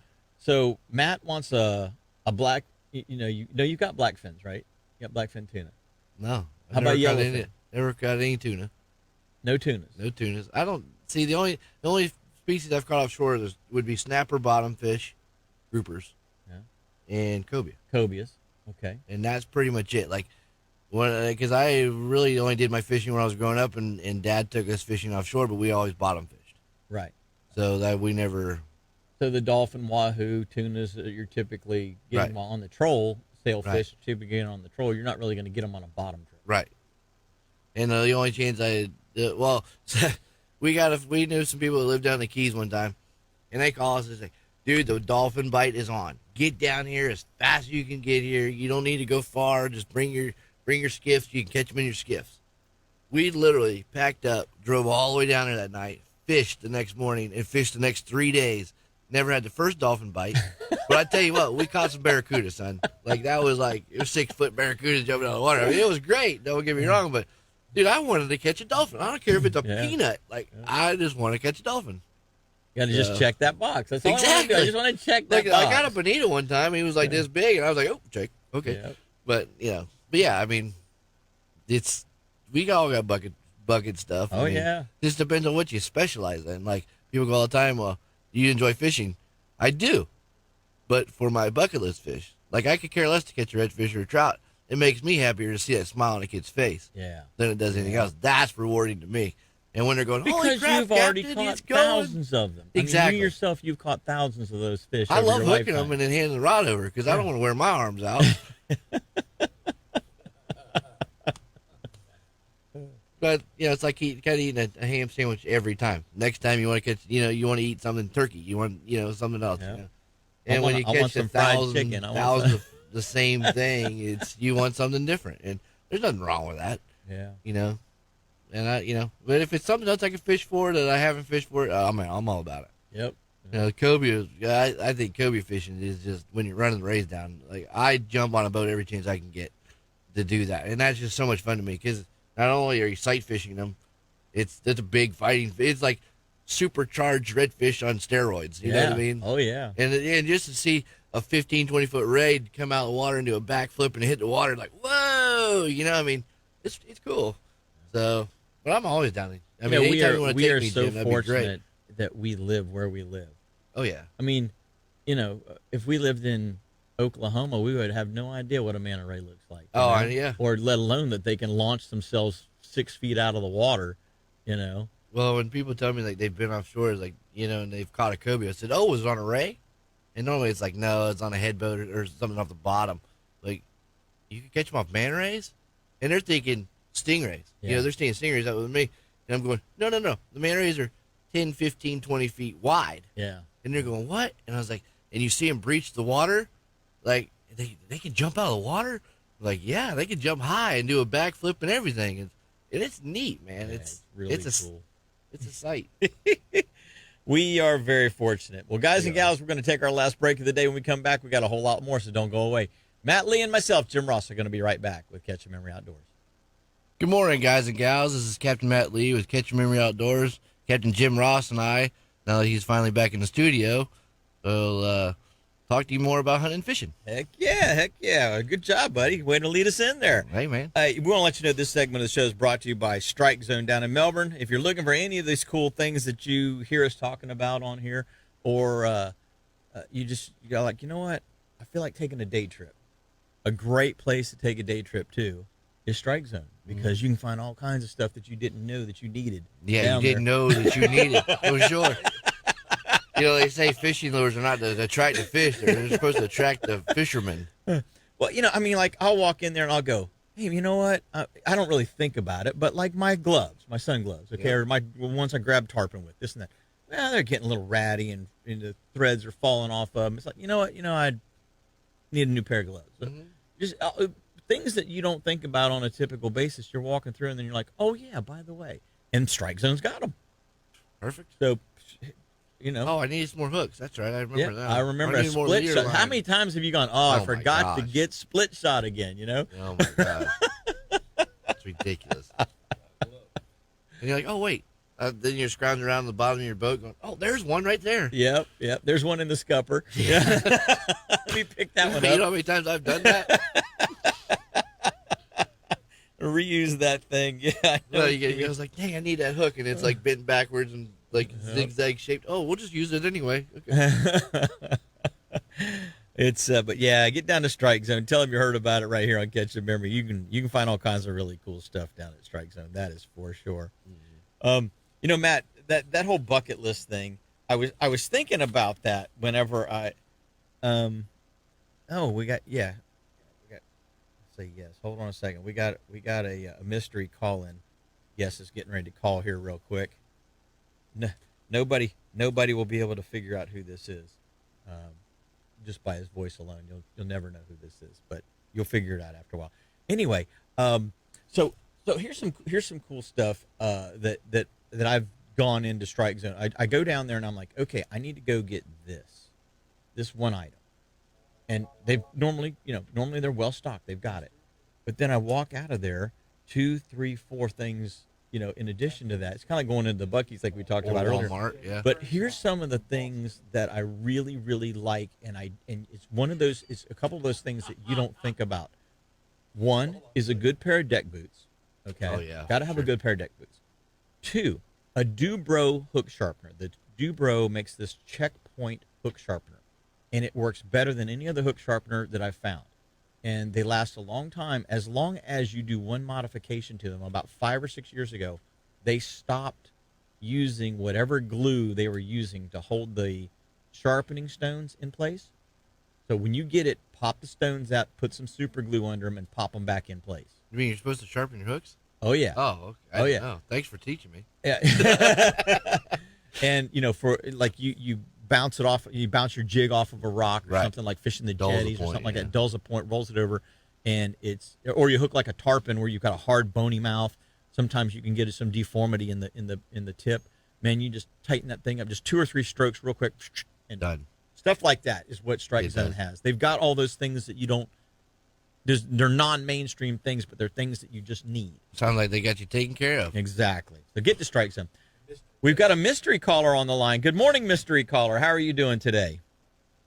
Matt wants a black. You've got black fins, right? You got blackfin tuna.
No.
How about yellowfin?
Never caught any tuna.
No tunas.
No tunas. I don't see the only species I've caught offshore would be snapper bottom fish, groupers, and cobia.
Cobias. Okay.
And that's pretty much it. Because I really only did my fishing when I was growing up, and Dad took us fishing offshore, but we always bottom fished.
Right.
So that we never.
So the dolphin, wahoo, tunas that you're typically getting on the troll, sailfish, typically getting on the troll. You're not really going to get them on a bottom trip.
Right. And the only chance we knew some people that lived down in the Keys one time, and they call us and say, "Dude, the dolphin bite is on. Get down here as fast as you can get here. You don't need to go far. Just bring your skiffs. You can catch them in your skiffs." We literally packed up, drove all the way down there that night, fished the next morning, and fished the next 3 days. Never had the first dolphin bite. But I tell you what, we caught some barracuda, son. It was 6-foot barracuda jumping out of the water. It was great. Don't get me wrong, but dude, I wanted to catch a dolphin. I don't care if it's a peanut. I just want to catch a dolphin.
You got to just check that box. That's all I want to do. I just want to check that box.
I got a bonita one time. He was this big, and I was like, "Oh, check, okay." Yeah. But we all got bucket stuff.
Oh yeah.
Just depends on what you specialize in. People go all the time, "Well, you enjoy fishing?" I do, but for my bucket list fish, I could care less to catch a redfish or a trout. It makes me happier to see that smile on a kid's face than it does anything else. That's rewarding to me. And when they're going, holy
Because
crap,
you've already
Captain,
caught
it's going.
thousands of them.
Exactly.
I mean, you yourself, you've caught thousands of those fish.
I
over
love
your
hooking
lifetime.
them and then handing the rod over because I don't want to wear my arms out. But, it's like kind of eating a ham sandwich every time. Next time you want to catch, you want to eat something turkey. You want, something else.
Yeah.
And when you
I want
catch
some fried chicken.
thousands of the same thing, you want something different. And there's nothing wrong with that.
Yeah.
And but if it's something else I can fish for that I haven't fished for, I'm all about it.
Yep.
Cobia, I think cobia fishing is just when you're running the rays down. Like, I jump on a boat every chance I can get to do that. And that's just so much fun to me because not only are you sight fishing them, it's a big fighting. It's like supercharged redfish on steroids. You know what I mean?
Oh, yeah.
And just to see a 15, 20-foot ray come out of the water and do a backflip and hit the water, like, whoa! It's cool. So, but I'm always down. I mean,
we
anytime you want to take
are
me,
so
Jim, that'd be great.
fortunate that we live where we live.
Oh, yeah.
I mean, if we lived in Oklahoma, we would have no idea what a manta ray looks like.
Yeah.
Or let alone that they can launch themselves 6 feet out of the water,
Well, when people tell me like they've been offshore, like, and they've caught a cobia, I said, "Oh, was it on a ray?" And normally it's like, no, it's on a headboat or something off the bottom. Like, you can catch them off manta rays, and they're thinking stingrays.
Yeah.
They're seeing stingrays out with me, and I'm going, no. The manta rays are 10, 15, 20 feet wide.
Yeah.
And they're going, what? And I was like, and you see them breach the water, like they can jump out of the water. Like, yeah, they can jump high and do a backflip and everything, and it's neat, man.
Yeah,
it's
really
it's
cool.
It's a sight.
We are very fortunate. Well, guys and gals, we're going to take our last break of the day. When we come back, we got a whole lot more, so don't go away. Matt Lee and myself, Jim Ross, are going to be right back with Catch a Memory Outdoors.
Good morning, guys and gals. This is Captain Matt Lee with Catch a Memory Outdoors. Captain Jim Ross and I, now that he's finally back in the studio, will talk to you more about hunting and fishing.
Heck yeah. Good job, buddy. Way to lead us in there.
Hey, man.
We want to let you know this segment of the show is brought to you by Strike Zone down in Melbourne. If you're looking for any of these cool things that you hear us talking about on here, or you're like, you know what? I feel like taking a day trip. A great place to take a day trip to is Strike Zone because you can find all kinds of stuff that you didn't know that you needed.
Yeah, you didn't know that you needed, for sure. They say fishing lures are not to attract the fish. They're supposed to attract the fishermen.
Well, like I'll walk in there and I'll go, hey, you know what? I don't really think about it, but like my gloves, my sun gloves, okay, or my ones I grab tarpon with, this and that. Well, they're getting a little ratty and the threads are falling off of them. It's like, you know what? I need a new pair of gloves. So just things that you don't think about on a typical basis. You're walking through and then you're like, oh yeah, by the way, and Strike Zone's got them.
Perfect.
So.
Oh, I need some more hooks. That's right. I remember that.
I remember a split shot. How many times have you gone, I forgot to get split shot again, Oh,
my gosh. That's ridiculous. And you're like, oh, wait. Then you're scrounging around the bottom of your boat going, oh, there's one right there.
Yep. There's one in the scupper. Yeah. Let me pick that one up.
You know how many times I've done that?
Reuse that thing. Yeah. I
was like, dang, I need that hook. And it's like bent backwards and like zigzag shaped. Oh, we'll just use it anyway. Okay.
But yeah, get down to Strike Zone. Tell them you heard about it right here on Catch a Memory. You can find all kinds of really cool stuff down at Strike Zone. That is for sure. Matt, that whole bucket list thing. I was thinking about that whenever we got say yes. Hold on a second. We got a mystery call in. Yes, it's getting ready to call here real quick. No, nobody will be able to figure out who this is, just by his voice alone. You'll never know who this is, but you'll figure it out after a while. Anyway, so here's some cool stuff that I've gone into Strike Zone. I go down there and I'm like, okay, I need to go get this one item, and they've normally they're well stocked. They've got it, but then I walk out of there, 2, 3, 4 things. In addition to that, it's kind of going into the Buc-ee's like we talked about earlier.
Walmart, yeah.
But here's some of the things that I really, really like, and it's one of those. It's a couple of those things that you don't think about. One is a good pair of deck boots. Okay.
Oh yeah.
Got to have a good pair of deck boots. 2, a Dubro hook sharpener. The Dubro makes this checkpoint hook sharpener, and it works better than any other hook sharpener that I've found. And they last a long time, as long as you do one modification to them. About 5 or 6 years ago, they stopped using whatever glue they were using to hold the sharpening stones in place. So when you get it, pop the stones out, put some super glue under them, and pop them back in place.
You mean you're supposed to sharpen your hooks?
Oh yeah.
Oh, okay. I didn't know. Thanks for teaching me.
Yeah. And for like you bounce it off, you bounce your jig off of a rock or something, like fishing the jetties or something like that. Dulls a point, rolls it over, and or you hook like a tarpon where you've got a hard bony mouth. Sometimes you can get some deformity in the tip. Man, you just tighten that thing up, just 2 or 3 strokes real quick, and
done.
Stuff like that is what Strike Zone has. They've got all those things that you don't. They're non-mainstream things, but they're things that you just need.
Sounds like they got you taken care of.
Exactly. So get to Strike Zone. We've got a mystery caller on the line. Good morning, mystery caller. How are you doing today?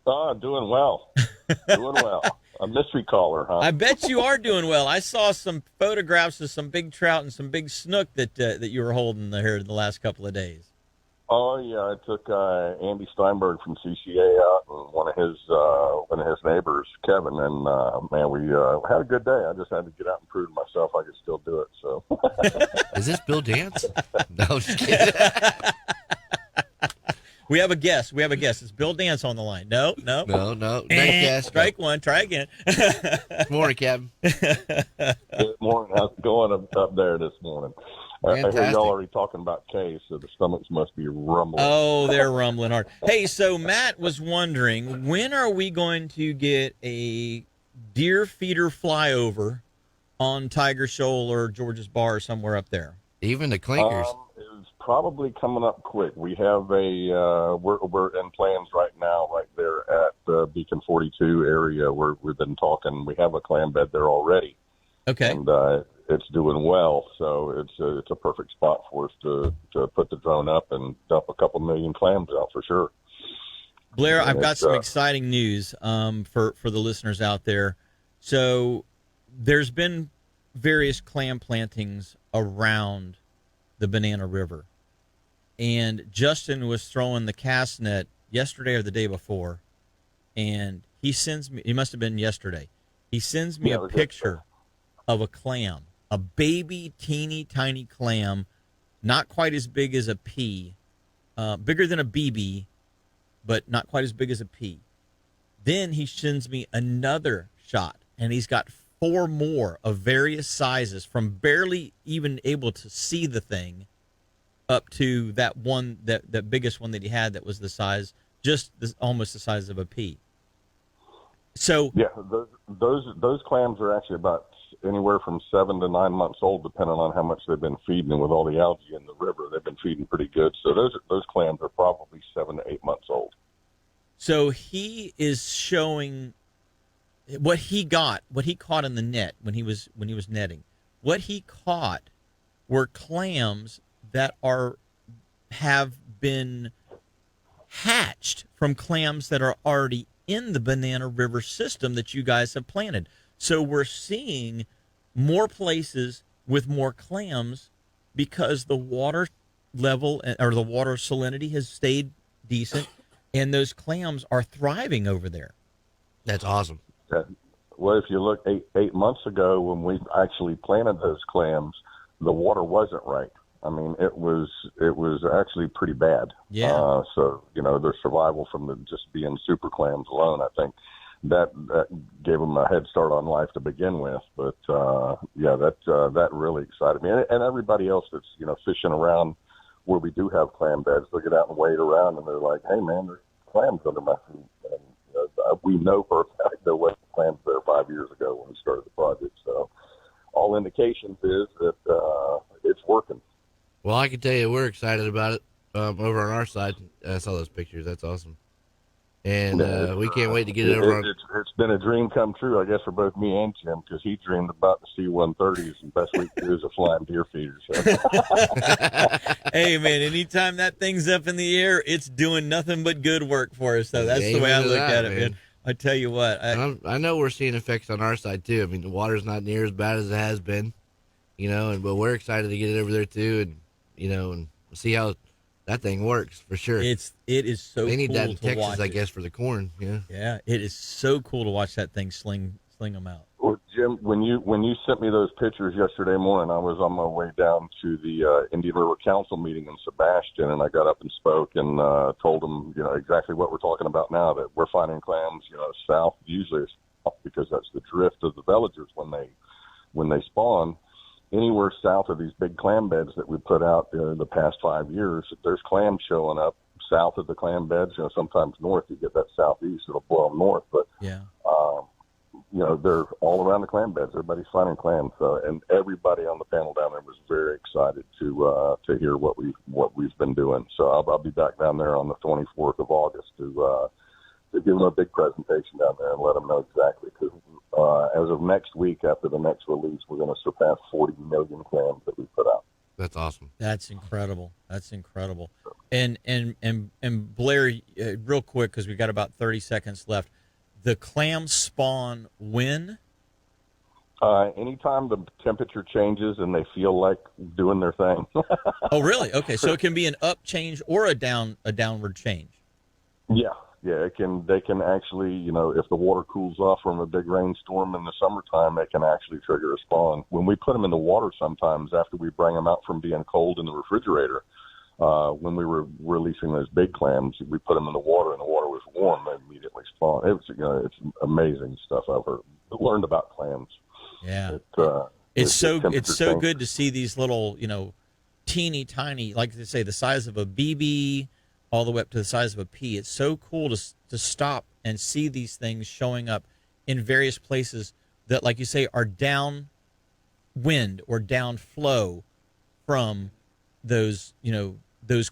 Doing well. Doing well. A mystery caller, huh?
I bet you are doing well. I saw some photographs of some big trout and some big snook that you were holding here in the last couple of days.
Oh yeah, I took Andy Steinberg from CCA out and one of his neighbors, Kevin, and man, we had a good day. I just had to get out and prove to myself I could still do it. So,
is this Bill Dance? No, just kidding.
We have a guest. It's Bill Dance on the line. No.
Next guest.
Strike one. Try again.
Good morning, Captain.
Good morning. How's it going up there this morning? I hear y'all already talking about K, so the stomachs must be rumbling.
Oh, they're rumbling hard. Hey, so Matt was wondering, when are we going to get a deer feeder flyover on Tiger Shoal or George's Bar or somewhere up there?
Even the clinkers.
It's probably coming up quick. We have we're in plans right now, right there at the Beacon 42 area where we've been talking. We have a clam bed there already.
Okay.
And it's doing well, so it's a perfect spot for us to put the drone up and dump a couple million clams out for sure.
Blair, I've got some exciting news for the listeners out there. So there's been various clam plantings around the Banana River, and Justin was throwing the cast net yesterday or the day before, and he sends me. It must have been yesterday. He sends me a picture of a clam. A baby, teeny, tiny clam, not quite as big as a pea, bigger than a BB, but not quite as big as a pea. Then he sends me another shot, and he's got 4 more of various sizes, from barely even able to see the thing up to that one, that biggest one that he had that was the size, almost the size of a pea. So
yeah, those clams are actually about anywhere from 7 to 9 months old, depending on how much they've been feeding. And with all the algae in the river, they've been feeding pretty good. So those clams are probably 7 to 8 months old.
So he is showing what he caught in the net when he was netting. What he caught were clams that have been hatched from clams that are already in the Banana River system that you guys have planted. So we're seeing more places with more clams because the water level or the water salinity has stayed decent, and those clams are thriving over there.
That's awesome.
Well, if you look 8 months ago when we actually planted those clams, the water wasn't right. I mean, it was actually pretty bad.
Yeah.
So their survival from just being super clams alone, I think that gave them a head start on life to begin with. But that really excited me, and everybody else that's fishing around where we do have clam beds. They get out and wade around, and they're like, "Hey, man, there's clams under my feet." And we know for a fact there wasn't clams there 5 years ago when we started the project. So all indications is that it's working.
Well, I can tell you we're excited about it over on our side. I saw those pictures. That's awesome. And we can't wait to get it over.
It's been a dream come true, I guess, for both me and Jim, because he dreamed about the C-130s, and best we can do is a flying deer feeder. So.
Hey, man, anytime that thing's up in the air, it's doing nothing but good work for us. So that's the way I look at it, man. I tell you what.
I know we're seeing effects on our side, too. I mean, the water's not near as bad as it has been, but we're excited to get it over there, too, and and see how that thing works for sure.
It is so
they need
cool
that in
to
Texas,
watch
I guess, for the corn. Yeah.
Yeah, it is so cool to watch that thing sling them out.
Well, Jim, when you sent me those pictures yesterday morning, I was on my way down to the Indian River Council meeting in Sebastian, and I got up and spoke and told them, exactly what we're talking about now, that we're finding clams, south, usually south, because that's the drift of the villagers when they spawn. Anywhere south of these big clam beds that we put out in the past 5 years, there's clams showing up south of the clam beds. Sometimes north, you get that southeast, it'll blow them north, but
Yeah.
They're all around the clam beds. Everybody's finding clams, and everybody on the panel down there was very excited to hear what we've been doing. So I'll be back down there on the 24th of August to give them a big presentation down there and let them know exactly. Because as of next week, after the next release, we're going to surpass 40 million clams that we put out.
That's awesome.
That's incredible. And Blair, real quick, because we've got about 30 seconds left. The clams spawn when?
Anytime the temperature changes and they feel like doing their thing.
Oh, really? Okay, so it can be an up change or a downward change.
Yeah, it can. They can actually, if the water cools off from a big rainstorm in the summertime, they can actually trigger a spawn. When we put them in the water, sometimes after we bring them out from being cold in the refrigerator, when we were releasing those big clams, we put them in the water, and the water was warm. They immediately spawned. It's amazing stuff I've learned about clams.
Yeah,
it's
so good to see these little, teeny tiny, like they say, the size of a BB, all the way up to the size of a pea. It's so cool to stop and see these things showing up in various places that, like you say, are downwind or downflow from those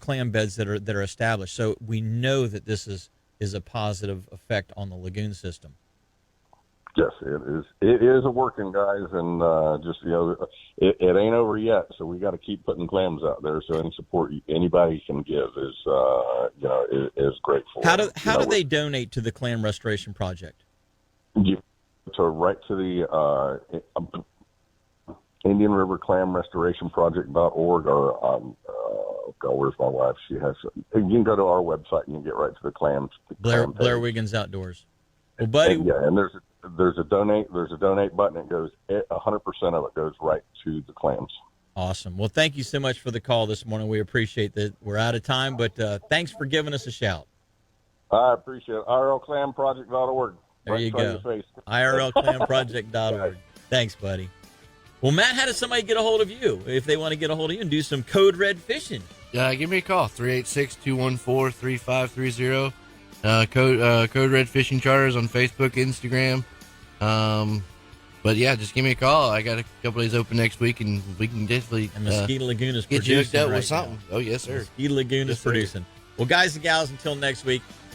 clam beds that are established. So we know that this is a positive effect on the lagoon system.
Yes, it is. It is a working, guys, and it ain't over yet. So we got to keep putting clams out there. So any support anybody can give is grateful.
How do they donate to the Clam Restoration Project?
Right to the Indian River Clam Restoration Project.org, or where's my wife? She has. You can go to our website and you can get right to the clams.
Blair Wiggins Outdoors. Well, buddy.
And there's a donate button. It goes 100% of it goes right to the clams.
Awesome. Well, thank you so much for the call this morning. We appreciate that. We're out of time, but thanks for giving us a shout.
I appreciate it. IRLClamProject.org.
There you go. IRLClamProject.org. Thanks, buddy. Well, Matt, how does somebody get a hold of you if they want to get a hold of you and do some Code Red fishing?
Give me a call, 386-214-3530. Code Red Fishing Charters on Facebook, Instagram. But yeah, just give me a call. I got a couple days open next week, and we can definitely
and Mosquito Lagoon is
get
producing
you hooked up
right
with something.
now.
Oh yes, sir.
Mosquito Lagoon is producing. Well, guys and gals, until next week,